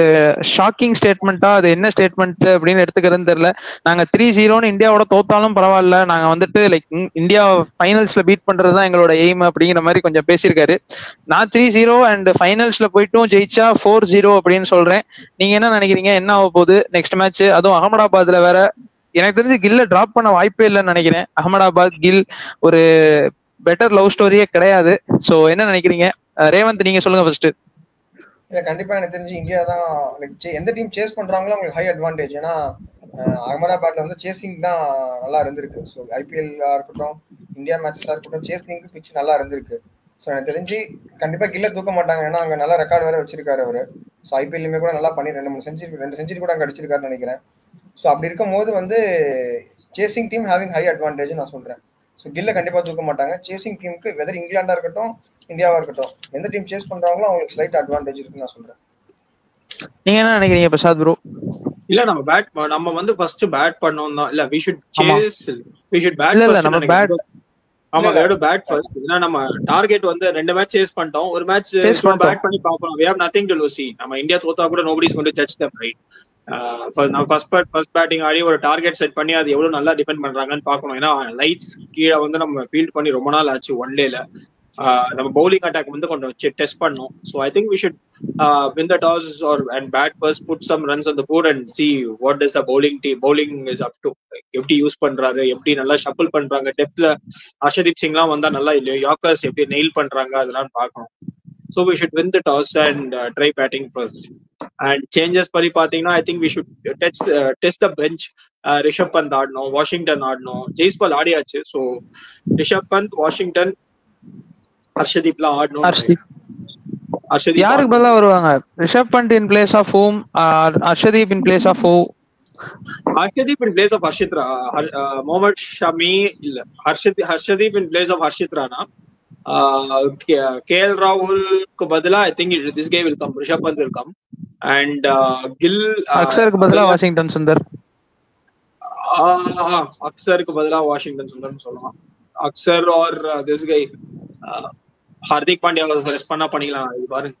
Speaker 1: ஷாக்கிங் ஸ்டேட்மெண்ட்டா, அது என்ன ஸ்டேட்மெண்ட் அப்படின்னு எடுத்துக்கிறதுன்னு தெரியல. நாங்க 3-0 இந்தியாவோட தோத்தாலும் பரவாயில்ல, நாங்க வந்துட்டு லைக் இந்தியா ஃபைனல்ஸ்ல பீட் பண்றதுதான் எங்களோட எய்ம் அப்படிங்கிற மாதிரி கொஞ்சம் பேசியிருக்காரு. நான் 3-0 அண்ட் ஃபைனல்ஸ்ல போயிட்டும் ஜெயிச்சா 4-0 அப்படின்னு சொல்றேன். நீங்க என்ன நினைக்கிறீங்க, என்ன ஆக போகுது நெக்ஸ்ட் மேட்ச்? அதுவும் அகமதாபாத்ல வேற. எனக்கு தெரிஞ்சு கில்ல டிராப் பண்ண வாய்ப்பே இல்லைன்னு நினைக்கிறேன். அகமதாபாத் கில் ஒரு பெட்டர் லவ் ஸ்டோரியே கிடையாது. சோ என்ன நினைக்கிறீங்க ரேவந்த், நீங்க சொல்லுங்க ஃபர்ஸ்ட்.
Speaker 3: இல்ல கண்டிப்பா எனக்கு தெரிஞ்சு இந்தியா தான் எந்த டீம் சேஸ் பண்றாங்களோ அவங்களுக்கு ஹை அட்வான்டேஜ். ஏன்னா அகமதாபாத்ல வந்து சேசிங் தான் நல்லா இருந்திருக்கு. ஸோ ஐபிஎல்லா இருக்கட்டும், இந்தியா மேட்சஸா இருக்கட்டும், சேசிங்க்கு பிச் நல்லா இருந்திருக்கு. ஸோ எனக்கு தெரிஞ்சு கண்டிப்பா கில்ல தூக்க மாட்டாங்க. ஏன்னா அங்க நல்ல ரெக்கார்ட் வேற வச்சிருக்காரு அவரு. ஸோ ஐபிஎல்லுமே கூட நல்லா பண்ணி 2 செஞ்சுரி கூட அங்க அடிச்சிருக்காருன்னு நினைக்கிறேன். ஸோ அப்படி இருக்கும் போது வந்து chasing team having high advantage நான் சொல்றேன். ஸோ கில்ல கண்டிப்பா தூக்க மாட்டாங்க. சேசிங் டீமுக்கு வெதர் இங்கிலாண்டா இருக்கட்டும் இந்தியாவா இருக்கட்டும், எந்த டீம் சேஸ் பண்றாங்களோ அவங்களுக்கு ஸ்லைட் அட்வான்டேஜ் இருக்குன்னு நான் சொல்றேன்.
Speaker 1: நீங்க என்ன நினைக்கிறீங்க பிரசாத் ப்ரோ?
Speaker 2: இல்ல நம்ம வந்து ஃபர்ஸ்ட் பேட் பண்ணோம் தான். இல்ல we should chase, we should bat
Speaker 1: இல்ல நம்ம பேட்
Speaker 2: ஆமா we have to bat first. ஏன்னா நம்ம டார்கெட் வந்து 2 மேட்ச் சேஸ் பண்ணிட்டோம். ஒரு மேட்ச் பேட் பண்ணி பார்ப்போம். we have nothing to lose. நம்ம இந்தியா தோத்தா கூட nobody is going to judge them, right? நம்ம ஃபர்ஸ்ட் பேட்டிங் ஆடி ஒரு டார்கெட் செட் பண்ணி அது எவ்வளவு நல்லா டிபெண்ட் பண்றாங்கன்னு பார்க்கணும். ஏன்னா லைட்ஸ் கீழே வந்து நம்ம ஃபீல்ட் பண்ணி ரொம்ப நாள் ஆச்சு ஒன் டேல. நம்ம பவுலிங் அட்டாக் வந்து கொஞ்சம் டெஸ்ட் பண்ணோம். So I think we should win the toss or and bat first, put some runs on the board and see what is the bowling is up to. எப்படி use பண்றாரு, எப்படி நல்லா ஷப்பிள் பண்றாங்க, டெப்த்ல ஹர்ஷதீப் சிங்லாம் வந்தா நல்லா இல்லையோ, யாக்கர்ஸ் எப்படி நெயில் பண்றாங்க அதெல்லாம் பார்க்கணும். So we should win the toss and try batting first. And changes படி பாத்தீங்கன்னா I think we should test the bench. Rishabh Pant ஆடணும், வாஷிங்டன் ஆடணும், ஜெய்ஸ்வால் ஆடியாச்சு. ஸோ ரிஷப் பந்த், வாஷிங்டன், ஹர்ஷதீப்லாம் ஆடணும். ஹர்ஷதீப்
Speaker 1: யாருக்கு பதிலா வருவாங்க? Rishabh Pant in place of whom? Harshdeep in place of who?
Speaker 2: Harshdeep in place of ஹர்ஷித்ரா. முகமது ஷமி இல்ல, Harshdeep in place of Harshit Rana KL ராகுலுக்கு பதிலா I think this K will come, Rishabh Pant will come. And Gill
Speaker 1: அக்சருக்கு பதிலா வாஷிங்டன் சுந்தர்.
Speaker 2: அக்சருக்கு பதிலா வாஷிங்டன் சுந்தர்னு சொல்லலாம். Axar or this guy Hardik Pandya rest பண்ணா பண்ணிக்கலாம். இது பாருங்க,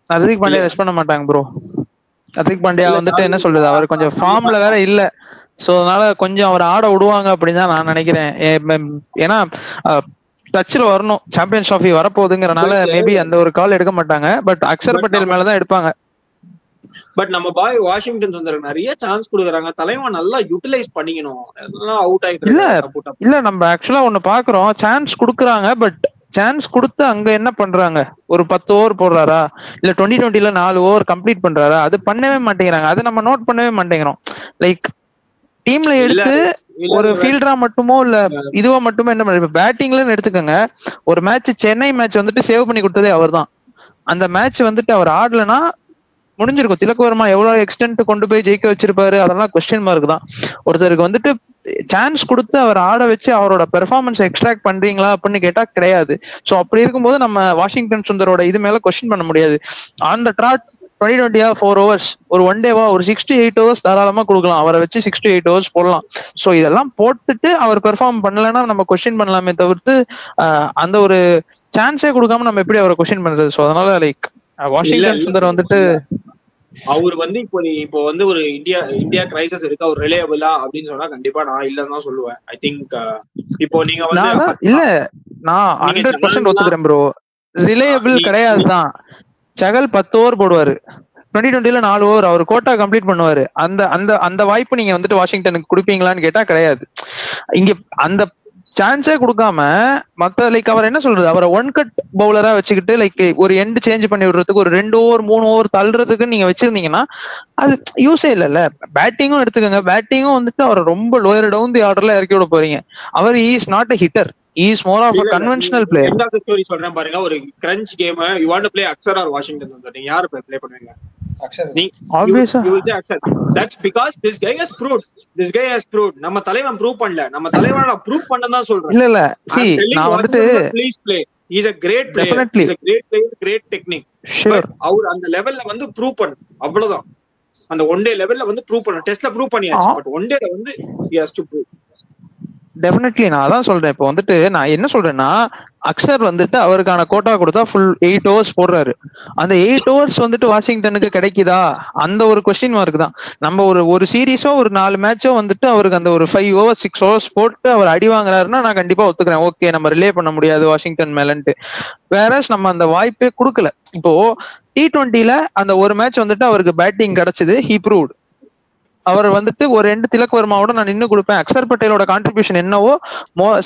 Speaker 1: ஹார்திக் பாண்டியா ரெஸ்ட் பண்ண மாட்டாங்க ப்ரோ. ஹார்திக் பாண்டியா வந்துட்டு என்ன சொல்றது, அவர் கொஞ்சம் ஃபார்ம்ல வேற இல்ல. சோ அதனால கொஞ்சம் அவர் ஆட விடுவாங்க அப்படின்னு தான் நான் நினைக்கிறேன். ஏன்னா டச்ல வரணும், சாம்பியன்ஸ் ட்ராஃபி வரப்போகுதுங்கிறனால மேபி அந்த ஒரு கால் எடுக்க மாட்டாங்க. பட் அக்சர் பட்டேல் மேலதான் எடுப்பாங்க.
Speaker 2: பட் நம்ம பாய் வாஷிங்டன் சுந்தர் நிறைய சான்ஸ் கொடுக்குறாங்க. தலைவன் நல்லா யூட்டிலைஸ் பண்ணிக்கணும். அவுட் ஆயிட்டு
Speaker 1: இல்ல நம்ம ஆக்சுவலா ஒண்ணு பாக்குறோம், சான்ஸ் கொடுக்குறாங்க. பட் சான்ஸ் கொடுத்து அங்க என்ன பண்றாங்க? ஒரு 10 ஓவர் போடுறாரா, இல்ல 2020ல 4 ஓவர் கம்ப்ளீட் பண்றாரா? அது பண்ணவே மாட்டேங்கிறாங்க. அது நம்ம நோட் பண்ணவே மாட்டேங்கிறோம். லைக் டீம்ல எடுத்து ஒரு ஃபீல்டரா மட்டுமோ இல்ல இதுவா மட்டுமோ என்ன பண்ண, பேட்டிங்ல எடுத்துக்கோங்க. ஒரு மேட்ச், சென்னை மேட்ச் வந்துட்டு சேவ் பண்ணி கொடுத்ததே அவர் தான். அந்த மேட்ச் வந்துட்டு அவர் ஆடலனா முடிஞ்சிருக்கும். திலக் வர்மா எவ்வளவு எக்ஸ்டென்ட் கொண்டு போய் ஜெயிக்க வச்சிருப்பாரு, அதெல்லாம் கொஸ்டின் மார்க் தான். ஒருத்தருக்கு வந்துட்டு சான்ஸ் கொடுத்து அவர் ஆட வச்சு அவரோட பெர்ஃபார்மன்ஸ் எக்ஸ்ட்ராக்ட் பண்றீங்களா அப்படின்னு கேட்டா கிடையாது. சோ அப்படி இருக்கும்போது நம்ம வாஷிங்டன் சுந்தரோட இது மேல கொஸ்டின் பண்ண முடியாது. ஆன் த ட்ராட் 2020 4 ஓவர்ஸ், ஒரு ஒன் டேவா ஒரு 6 to 8 ஓவர்ஸ் தாராளமா கொடுக்கலாம். அவரை வச்சு 6 to 8 ஓவர்ஸ் போடலாம். சோ இதெல்லாம் போட்டுட்டு அவர் பெர்ஃபார்ம் பண்ணலன்னா நம்ம கொஸ்டின் பண்ணலாமே தவிர்த்து அந்த ஒரு சான்ஸே கொடுக்காம நம்ம எப்படி அவரை கொஸ்டின் பண்றது? சோ அதனால லைக் வாஷிங்டன் சுந்தர் வந்துட்டு
Speaker 2: அவர் வந்து இப்போ வந்து ஒரு இந்தியா கிரைசிஸ் இருக்கு, அவர் ரிலேயபிளா அப்படின்னு சொன்னா கண்டிப்பா நான் இல்லன்னு தான் சொல்லுவேன். ஐ திங்க் இப்போ நீங்க வந்து
Speaker 1: இல்ல, நான் 100% ஒத்துக்கிறேன் ப்ரோ. ரிலேயபிள் கிடையாது தான். சகல் 10 ஓவர் போடுவாரு, 2020ல 4 ஓவர் அவர் கோட்டா கம்ப்ளீட் பண்ணுவாரு. அந்த அந்த அந்த வாய்ப்பு நீங்க வந்துட்டு வாஷிங்டனுக்கு கொடுப்பீங்களான்னு கேட்டா கிடையாது. இங்க அந்த சான்ஸே கொடுக்காம மத்த லைக் அவர் என்ன சொல்றது, அவரை ஒன் கட் பவுலரா வச்சுக்கிட்டு லைக் ஒரு எண்ட் சேஞ்ச் பண்ணி விடுறதுக்கு ஒரு 2 ஓவர் 3 ஓவர் தள்ளுறதுக்கு நீங்க வச்சிருந்தீங்கன்னா அது யூஸே இல்லைல்ல. பேட்டிங்கும் எடுத்துக்கோங்க, பேட்டிங்கும் வந்துட்டு அவரை ரொம்ப லோயர் டவுன் தி ஆர்டர்ல இறக்கி விட போறீங்க. அவர் is not a hitter, he is more of a conventional player.
Speaker 2: end of the story சொல்றேன் பாருங்க. ஒரு crunch game you want to play Axar or Washington Sundar, நீங்க யாரை ப்ளே பண்ணுவீங்க?
Speaker 3: Axar.
Speaker 1: Obviously
Speaker 2: you will say Axar. that's because this guy has proved நம்ம தலைவன் prove பண்ணல. நம்ம தலைவன் ப்ரூவ் பண்ணதான் சொல்றேன்.
Speaker 1: இல்ல see நான் வந்துட்டு
Speaker 2: please play is a great player,
Speaker 1: Definitely.
Speaker 2: Is a great player, great technique.
Speaker 1: Sure.
Speaker 2: அவர் அந்த லெவல்ல வந்து ப்ரூவ் பண்ணு, அவ்வளவுதான். அந்த ஒன் டே லெவல்ல வந்து ப்ரூவ் பண்ணு. டெஸ்ட்ல ப்ரூவ் பண்ணியாச்சு, பட் ஒன் டேல வந்து he has to prove.
Speaker 1: Definitely நான் அதான் சொல்றேன். இப்போ வந்துட்டு நான் என்ன சொல்றேன்னா, அக்ஷர் வந்துட்டு அவருக்கான கோட்டா கொடுத்தா ஃபுல் 8 ஓவர்ஸ் போடுறாரு. அந்த 8 ஓவர்ஸ் வந்துட்டு வாஷிங்டனுக்கு கிடைக்குதா, அந்த ஒரு கொஸ்டின் மார்க் தான். நம்ம ஒரு சீரீஸோ ஒரு 4 மேட்சோ வந்துட்டு அவருக்கு அந்த ஒரு 5 ஓவர்ஸ் 6 ஓவர்ஸ் போட்டு அவர் அடி வாங்குறாருன்னா நான் கண்டிப்பா ஒத்துக்கிறேன். ஓகே, நம்ம ரிலே பண்ண முடியாது வாஷிங்டன் மேலன்ட்டு. வேறஸ் நம்ம அந்த வாய்ப்பே கொடுக்கல. இப்போ T20ல அந்த ஒரு மேட்ச் வந்துட்டு அவருக்கு பேட்டிங் கிடைச்சது, ஹீ ப்ரூவ்ட். அவர் வந்துட்டு ஒரு 2 திலக் வர்மாவோட நான் நின்று கொடுப்பேன். அக்ஷர் பட்டேலோட கான்ட்ரிபியூஷன் என்னவோ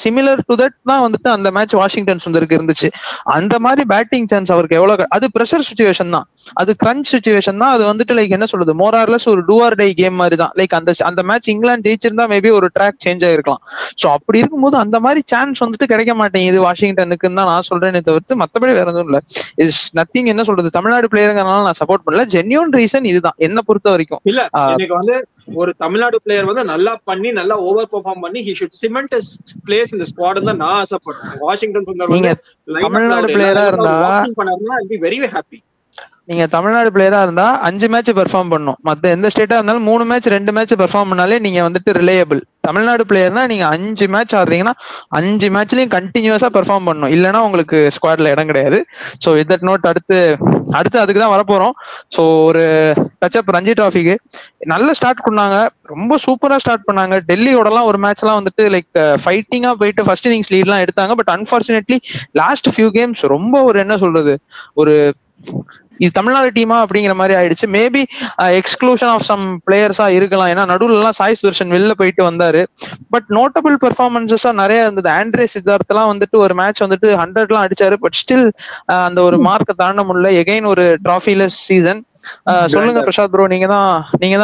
Speaker 1: சிமிலர் டு தட் தான் வந்துட்டு அந்த மேட்ச் வாஷிங்டன் சுந்தருக்கு இருந்துச்சு. அந்த மாதிரி பேட்டிங் சான்ஸ் அவருக்கு எவ்வளவு, அது பிரஷர் சுச்சுவேஷன் தான், அது கிரன்ச் சுச்சுவேஷன் தான். அது வந்துட்டு லைக் என்ன சொல்றது, மோர் ஆர்லெஸ் ஒரு டூ ஆர் டை கேம் மாதிரி தான். லைக் அந்த மேட்ச் இங்கிலாந்து ஜெயிச்சிருந்தா மேபி ஒரு ட்ராக் சேஞ்ச் ஆயிருக்கலாம். ஸோ அப்படி இருக்கும்போது அந்த மாதிரி சான்ஸ் வந்துட்டு கிடைக்க மாட்டேங்குது வாஷிங்டனுக்குன்னு தான் நான் சொல்றேனே தவிர்த்து மற்றபடி வேற எதுவும் இல்லை. Is nothing. என்ன சொல்றது, தமிழ்நாடு பிளேயருங்கிறனால நான் சப்போர்ட் பண்ணல. ஜென்யூன் ரீசன் இதுதான் என்ன பொறுத்த வரைக்கும்.
Speaker 2: இல்ல, எனக்கு வந்து ஒரு தமிழ்நாடு பிளேயர் வந்து நல்லா பண்ணி நல்லா ஓவர் பெர்ஃபார்ம் பண்ணி he should cement his place in the squad தான் நான் ஆசைப்படுறேன். வாஷிங்டன் சுந்தர் வந்து
Speaker 1: தமிழ்நாடு பிளேயரா இருந்தா
Speaker 2: பண்ணாருன்னா I'll be very happy.
Speaker 1: நீங்க தமிழ்நாடு பிளேயரா இருந்தா 5 மேட்ச் பெர்ஃபார்ம் பண்ணும். மத்த எந்த ஸ்டேட்டா இருந்தாலும் 3 மேட்ச் 2 மேட்ச் பெர்ஃபார்ம் பண்ணாலே நீங்க வந்துட்டு ரிலேயபிள். தமிழ்நாடு பிளேயர்னா நீங்க 5 மேட்ச் ஆடுறீங்கன்னா 5 மேட்ச்லயும் கண்டினியூஸா பெர்ஃபார்ம் பண்ணணும், இல்லைன்னா உங்களுக்கு ஸ்குவாட்ல இடம் கிடையாது. ஸோ வித் தட் நோட் அடுத்து அதுக்கு தான் வரப்போறோம். ஸோ ஒரு டச்அப் ரஞ்சி டிராஃபிக்கு நல்ல ஸ்டார்ட் பண்ணாங்க, ரொம்ப சூப்பரா ஸ்டார்ட் பண்ணாங்க. டெல்லியோடலாம் ஒரு மேட்ச்லாம் வந்துட்டு லைக் ஃபைட்டிங்கா போயிட்டு ஃபர்ஸ்ட் இன்னிங்ஸ் லீட்லாம் எடுத்தாங்க. But unfortunately last few games ரொம்ப ஒரு என்ன சொல்றது, ஒரு இது தமிழ்நாடு டீமா அப்படிங்கிற மாதிரி ஆயிடுச்சு. மேபி எக்ஸ்க்ளூஷன் ஆஃப் சம் பிளேயர்ஸா இருக்கலாம். ஏன்னா நடுவுல எல்லாம் சாய் சுதர்ஷன் வெளில போயிட்டு வந்தாரு. பட் நோட்டபிள் பெர்ஃபார்மன்ஸஸா நிறைய இருந்தது. ஆண்ட்ரே சித்தார்த் எல்லாம் வந்துட்டு ஒரு மேட்ச் வந்துட்டு 100 அடிச்சாரு. பட் ஸ்டில் அந்த ஒரு மார்க்கை தாண்ட முடியல. எகைன் ஒரு டிராஃபிலெஸ் சீசன். சொல்லுங்க பிரசாத் ப்ரோ, நீங்க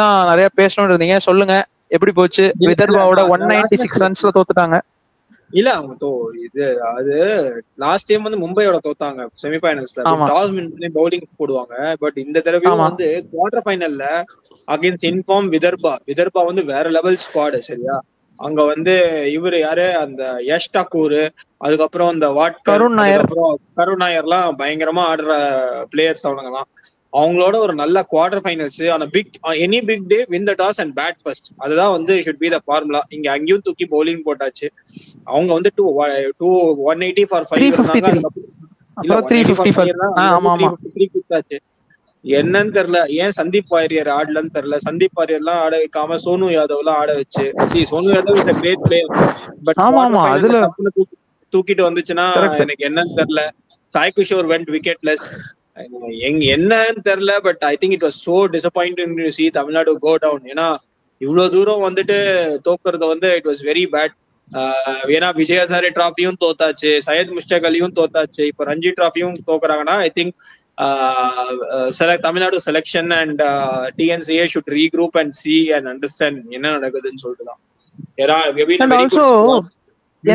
Speaker 1: தான் நிறைய பேசணும்னு இருந்தீங்க. சொல்லுங்க, எப்படி போச்சு? விதர்பாவோட 196 ரன்ஸ்ல தோத்துட்டாங்க.
Speaker 2: இல்ல அவங்க இது அது லாஸ்ட் டைம் வந்து மும்பையோட தோத்தாங்க செமிஃபைனல்ஸ்ல. டாஸ் வின் பண்ணி பவுலிங் போடுவாங்க. பட் இந்த தடவையும் வந்து குவார்டர் ஃபைனல்ல அகைன்ஸ்ட் இன்ஃபார்ம் விதர்பா வந்து வேற லெவல் ஸ்குவாடு. சரியா, அங்க வந்து இவரு யாரு, அந்த யஷ் டாக்கூர், அதுக்கப்புறம் இந்த கருண் நாயர்லாம் பயங்கரமா ஆடுற பிளேயர்ஸ் அவனுங்கலாம். அவங்களோட ஒரு நல்ல குவார்டர் ஃபைனல்ஸ் ஆன any big day win the toss and bat first, அதுதான் வந்து ஷுட் பி த ஃபார்முலா. இங்க அங்கேயும் தூக்கி பவுலிங் போட்டாச்சு. அவங்க வந்து 180 ஃபார் 5 இருந்தாங்க. என்னன்னு தெரியல, ஏன் சந்தீப் வாரியர் ஆடலன்னு தெரியல. சந்தீப் வாரியர் எல்லாம் ஆட வைக்காம சோனு யாதவ் எல்லாம் ஆட வச்சு, Sonu Yadav is a great player, but தூக்கிட்டு வந்துச்சுன்னா எனக்கு என்னன்னு தெரியல. சாய் கிஷோர் வெண்ட் விக்கெட்லெஸ், என்னன்னு தெரியல. But I think it was so disappointing to see Tamil Nadu go down. ஏன்னா இவ்வளவு தூரம் வந்துட்டு தோக்குறது வந்து இட் வாஸ் வெரி பேட். ஏன்னா விஜய் ஹசாரே டிராஃபியும் தோத்தாச்சு, சையத் முஷ்டாக் அலியும் தோத்தாச்சு, இப்ப ரஞ்சி டிராஃபியும் தோக்குறாங்கன்னா I think Tamil Nadu selection and TNCA should regroup and see and understand என்ன நடக்குதுன்னு சொல்லிட்டுதான்.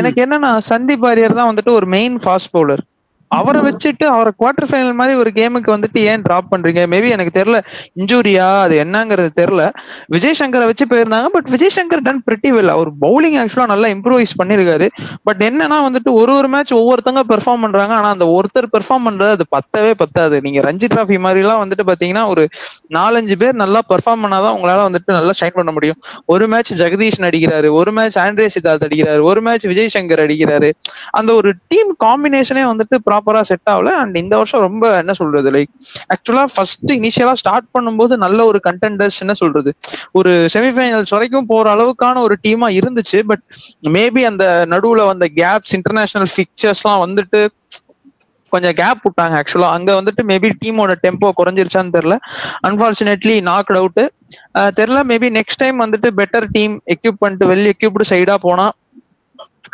Speaker 1: எனக்கு என்னன்னா சந்தீப் வாரியர் தான் வந்துட்டு ஒரு மெயின் ஃபாஸ்ட் பவுலர். அவரை வச்சுட்டு அவரை குவார்டர் ஃபைனல் மாதிரி ஒரு கேமுக்கு வந்துட்டு ஏன் டிராப் பண்றீங்க? மேபி எனக்கு தெரியல, இன்ஜூரியா அது என்னங்கிறது தெரியல. விஜய் சங்கரை வச்சு போயிருந்தாங்க. But Vijay Shankar done pretty well. அவர் பவுலிங் ஆக்சுவலா நல்லா இம்ப்ரூவைஸ் பண்ணிருக்காரு. பட் என்னன்னா வந்துட்டு ஒரு மேட்ச் ஒவ்வொருத்தங்க பெர்ஃபார்ம் பண்றாங்க. ஆனா அந்த ஒருத்தர் பெர்ஃபார்ம் பண்றது அது பத்தாது. நீங்க ரஞ்சி டிராஃபி மாதிரி எல்லாம் வந்துட்டு பாத்தீங்கன்னா ஒரு 4-5 பேர் நல்லா பெர்ஃபார்ம் பண்ணாதான் உங்களால வந்துட்டு நல்லா ஷைன் பண்ண முடியும். ஒரு மேட்ச் ஜெகதீஷன் அடிக்கிறாரு, ஒரு மேட்ச் ஆண்ட்ரே சித்தார்த் அடிக்கிறாரு, ஒரு மேட்ச் விஜய் சங்கர் அடிக்கிறாரு. அந்த ஒரு டீம் காம்பினேஷனே வந்துட்டு ப்ராப்பரா செட் ஆகல. அண்ட் இந்த வருஷம் ரொம்ப என்ன சொல்றது, லைக் ஆக்சுவலா ஃபர்ஸ்ட் இனிஷியலா ஸ்டார்ட் பண்ணும்போது நல்ல ஒரு கண்டெண்டர்ஸ், என்ன சொல்றது, ஒரு செமிஃபைனல்ஸ் வரைக்கும் போற அளவுக்கான ஒரு டீமா இருந்துச்சு. பட் மேபி அந்த நடுவுல வந்த கேப்ஸ், இன்டர்நேஷனல் பிக்சர்ஸ் எல்லாம் வந்துட்டு கொஞ்சம் கேப் விட்டாங்க. ஆக்சுவலா அங்க வந்துட்டு மேபி டீமோட டெம்போ குறைஞ்சிருச்சான்னு தெரியல. அன்பார்ச்சுனேட்லி நாக் அவுட் தெரியல. மேபி நெக்ஸ்ட் டைம் வந்துட்டு பெட்டர் டீம் எக்யூப் பண்ணிட்டு வெல் எக்யூப்டு சைடா போனா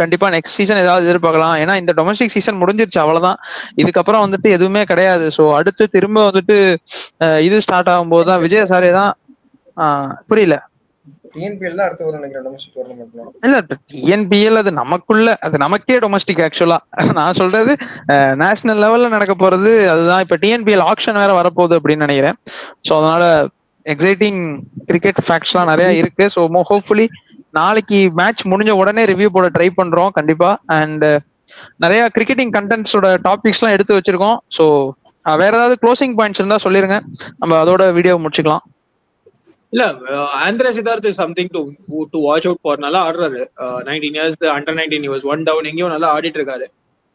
Speaker 1: கண்டிப்பா நெக்ஸ்ட் சீசன் ஏதாவது எதிர்பார்க்கலாம். ஏன்னா இந்த டொமஸ்டிக் சீசன் முடிஞ்சிருச்சு, அவ்வளவுதான். இதுக்கப்புறம் வந்துட்டு எதுவுமே கிடையாது. ஸோ அடுத்து திரும்ப வந்துட்டு இது ஸ்டார்ட் ஆகும் போதுதான் விஜய் ஹசாரே தான். புரியல,
Speaker 3: டிஎன்பிஎல் தான் அடுத்து வரும் நினைக்கிறேன் டொமஸ்டிக் டோர்னமெண்ட்ல.
Speaker 1: இல்ல டிஎன்பிஎல் அது நமக்கே டொமஸ்டிக். ஆக்சுவலா நான் சொல்றது நேஷனல் லெவல்ல நடக்க போறது அதுதான். இப்ப டிஎன்பிஎல் ஆக்ஷன் வேற வரப்போகுது அப்படின்னு நினைக்கிறேன். ஸோ அதனால எக்ஸைட்டிங் கிரிக்கெட் ஃபேக்ட்ஸ்லாம் நிறைய இருக்கு. ஸோ ஹோப்ஃபுல்லி நாளைக்கு மேட்ச் முடிஞ்ச உடனே ரிவ்யூ போட ட்ரை பண்றோம் கண்டிப்பா. அண்ட் நிறைய கிரிக்கெட்டிங் கண்டென்ட்ஸோட டாபிக்ஸ்லாம் எடுத்து வச்சிருக்கோம். ஸோ வேற ஏதாவது க்ளோசிங் பாயிண்ட்ஸ் இருந்தா சொல்லிருங்க, நம்ம அதோட வீடியோ முடிச்சுக்கலாம்.
Speaker 2: இல்ல, Andre Siddharth is something to watch out for. நல்லா ஆடுறாரு. 19 years under 19 he was one down எங்கேயும் நல்லா ஆடிட்டு இருக்காரு.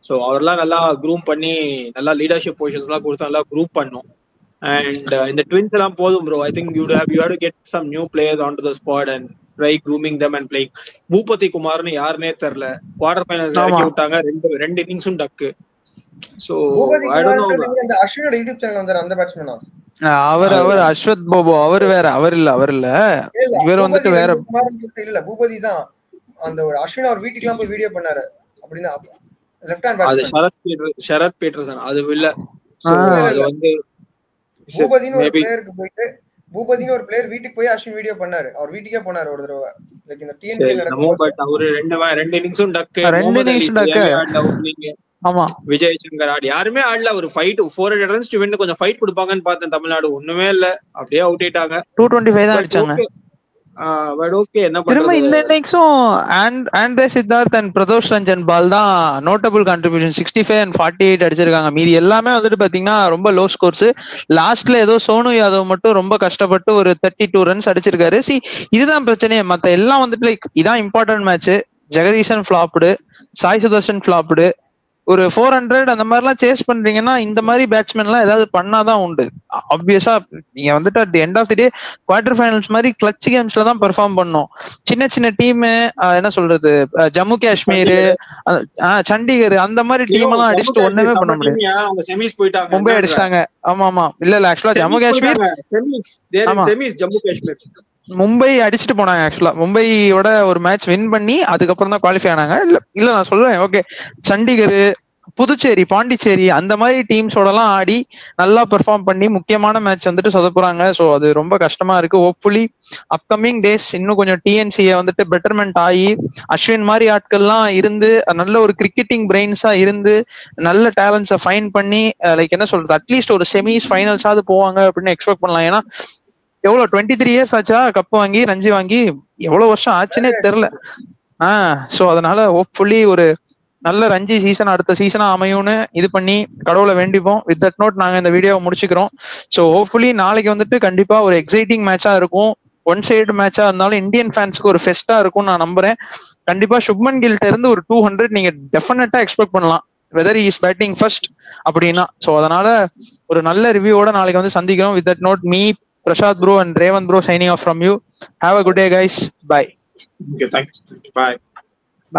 Speaker 2: ஸோ அவர்லாம் நல்லா க்ரூம் பண்ணி நல்லா லீடர்ஷிப் பொசிஷன்ஸ் எல்லாம் கொடுத்து நல்லா க்ரூப் பண்ணும். அண்ட் இந்த ட்வின்ஸ் எல்லாம் போதும் bro. I think you have to get some new players on to the squad and try grooming them and playing. Bhupathi குமார்னு யாருன்னே தெரியல, குவார்டர் ஃபைனல்ஸ் இறக்கி விட்டாங்க, ரெண்டு இன்னிங்ஸும் duck. So I don't know.
Speaker 3: அஸ்வினோட யூடியூப் சேனல் வந்தாரு அந்த பேட்ஸ்மேனா?
Speaker 1: அவர் அஸ்வத் போபோ, அவர் வேற, அவர் இல்ல இவர் வந்துட்டு வேற.
Speaker 3: இல்ல பூபதி தான் அந்த ஒரு அஸ்வின் அவர் வீட்டுக்குலாம் போய் வீடியோ பண்ணாரு அப்படினா left hand batsman
Speaker 2: Sharath Peterson. அது இல்ல, அது வந்து
Speaker 3: பூபதின்னு ஒரு பிளேயருக்கு போயிட்டு பூபதின்னு ஒரு பிளேயர் வீட்டுக்கு போய் அஸ்வின் வீடியோ பண்ணாரு. அவர் வீட்டுக்கே போனாரு ஒரு தடவை. லைக் இந்த டிஎன்பிஎல் நடக்கும்.
Speaker 2: பட் அவரு ரெண்டு இன்னிங்ஸும் டக்கு.
Speaker 1: ஆமா,
Speaker 2: விஜய் சங்கர் ஆடி யாருமே ஆடல. ஒரு ஃபைட் 400 ரன்ஸ் டு வின் கொஞ்சம் ஃபைட் கொடுப்பாங்கன்னு பார்த்தேன். தமிழ்நாடு ஒண்ணுமே இல்ல, அப்படியே அவுட் ஆயிட்டாங்க.
Speaker 1: 225 தான் அடிச்சாங்க.
Speaker 2: பட் ஓகே, என்ன
Speaker 1: பண்றது. திரும்ப இந்த இன்னிங்ஸும் ஆண்ட்ரே சித்தார்த் அண்ட் பிரதோஷ் ரஞ்சன் பால் தான் நோட்டபிள் கான்ட்ரிபியூஷன். 65 and 48 அடிச்சிருக்காங்க. மீதி எல்லாமே வந்துட்டு பாத்தீங்கன்னா ரொம்ப லோ ஸ்கோர்ஸ். லாஸ்ட்ல ஏதோ சோனு யாதவ் மட்டும் ரொம்ப கஷ்டப்பட்டு ஒரு 32 ரன்ஸ் அடிச்சிருக்காரு. இதுதான் பிரச்சனையே. மத்த எல்லாம் வந்துட்டு லைக் இதான் இம்பார்ட்டன்ட் மேட்ச். ஜெகதீசன் ஃபிளாப்டு, சாய் சுதர்ஷன் ஃபிளாப்டு. ஒரு 400 அந்த மாதிரி எல்லாம் சேஸ் பண்றீங்கன்னா இந்த மாதிரி பேட்ஸ்மேன் எல்லாம் ஏதாவது பண்ணாதான் உண்டு. ஆப்வியஸா நீங்க வந்துட்டு at the end of the day quarter finals மாதிரி கிளட்ச் கேம்ஸ்ல தான் பெர்ஃபார்ம் பண்ணும். சின்ன சின்ன டீம், என்ன சொல்றது, ஜம்மு காஷ்மீர், சண்டிகர் அந்த மாதிரி டீம் எல்லாம் அடிச்சுட்டு ஒண்ணுமே பண்ண முடியாது. மும்பை அடிச்சிட்டாங்க. ஆமா இல்ல ஆக்சுவலா ஜம்மு காஷ்மீர் மும்பை அடிச்சுட்டு போனாங்க. ஆக்சுவலா மும்பையோட ஒரு மேட்ச் வின் பண்ணி அதுக்கப்புறம் தான் குவாலிஃபை ஆனாங்க. இல்ல நான் சொல்றேன், ஓகே, சண்டிகர், புதுச்சேரி, பாண்டிச்சேரி அந்த மாதிரி டீம்ஸோட எல்லாம் ஆடி நல்லா பெர்ஃபார்ம் பண்ணி முக்கியமான மேட்ச் வந்துட்டு சொதப்புறாங்க. ஸோ அது ரொம்ப கஷ்டமா இருக்கு. ஹோப்ஃபுல்லி அப்கமிங் டேஸ் இன்னும் கொஞ்சம் டிஎன்சியை வந்துட்டு பெட்டர்மெண்ட் ஆகி அஸ்வின் மாதிரி ஆட்கள்லாம் இருந்து நல்ல ஒரு கிரிக்கெட்டிங் பிரெயின்ஸா இருந்து நல்ல டேலண்ட்ஸை ஃபைன் பண்ணி லைக் என்ன சொல்றது, அட்லீஸ்ட் ஒரு செமிஸ் ஃபைனல்ஸாவது போவாங்க அப்படின்னு எக்ஸ்பெக்ட் பண்ணலாம். ஏன்னா எவ்வளவு 23 இயர்ஸ் ஆச்சா கப் வாங்கி, ரஞ்சி வாங்கி, எவ்வளவு வருஷம் ஆச்சுன்னே தெரியல. சோ அதனால ஹோப்ஃபுல்லி ஒரு நல்ல ரஞ்சி சீசன் அடுத்த சீசனா அமையும்னு இது பண்ணி கடவுளை வேண்டிப்போம். வித் தட் நோட் நாங்க இந்த வீடியோவை முடிச்சுக்கிறோம். ஸோ ஹோப்ஃபுல்லி நாளைக்கு வந்துட்டு கண்டிப்பா ஒரு எக்ஸைட்டிங் மேட்சா இருக்கும். ஒன் சைடு மேட்சா இருந்தாலும் இந்தியன் ஃபேன்ஸ்க்கு ஒரு ஃபெஸ்டா இருக்கும் நான் நம்புறேன். கண்டிப்பா சுப்மன் கில்ட்ட இருந்து ஒரு 200 நீங்க டெஃபினட்டா எக்ஸ்பெக்ட் பண்ணலாம், வெதர் இஸ் பேட்டிங் ஃபர்ஸ்ட் அப்படின்னா. ஸோ அதனால ஒரு நல்ல ரிவ்யூவோட நாளைக்கு வந்து சந்திக்கிறோம். With that note, me Prashad bro and Revan bro signing off from you. Have a good day guys. Bye.
Speaker 2: Okay, thanks. Bye.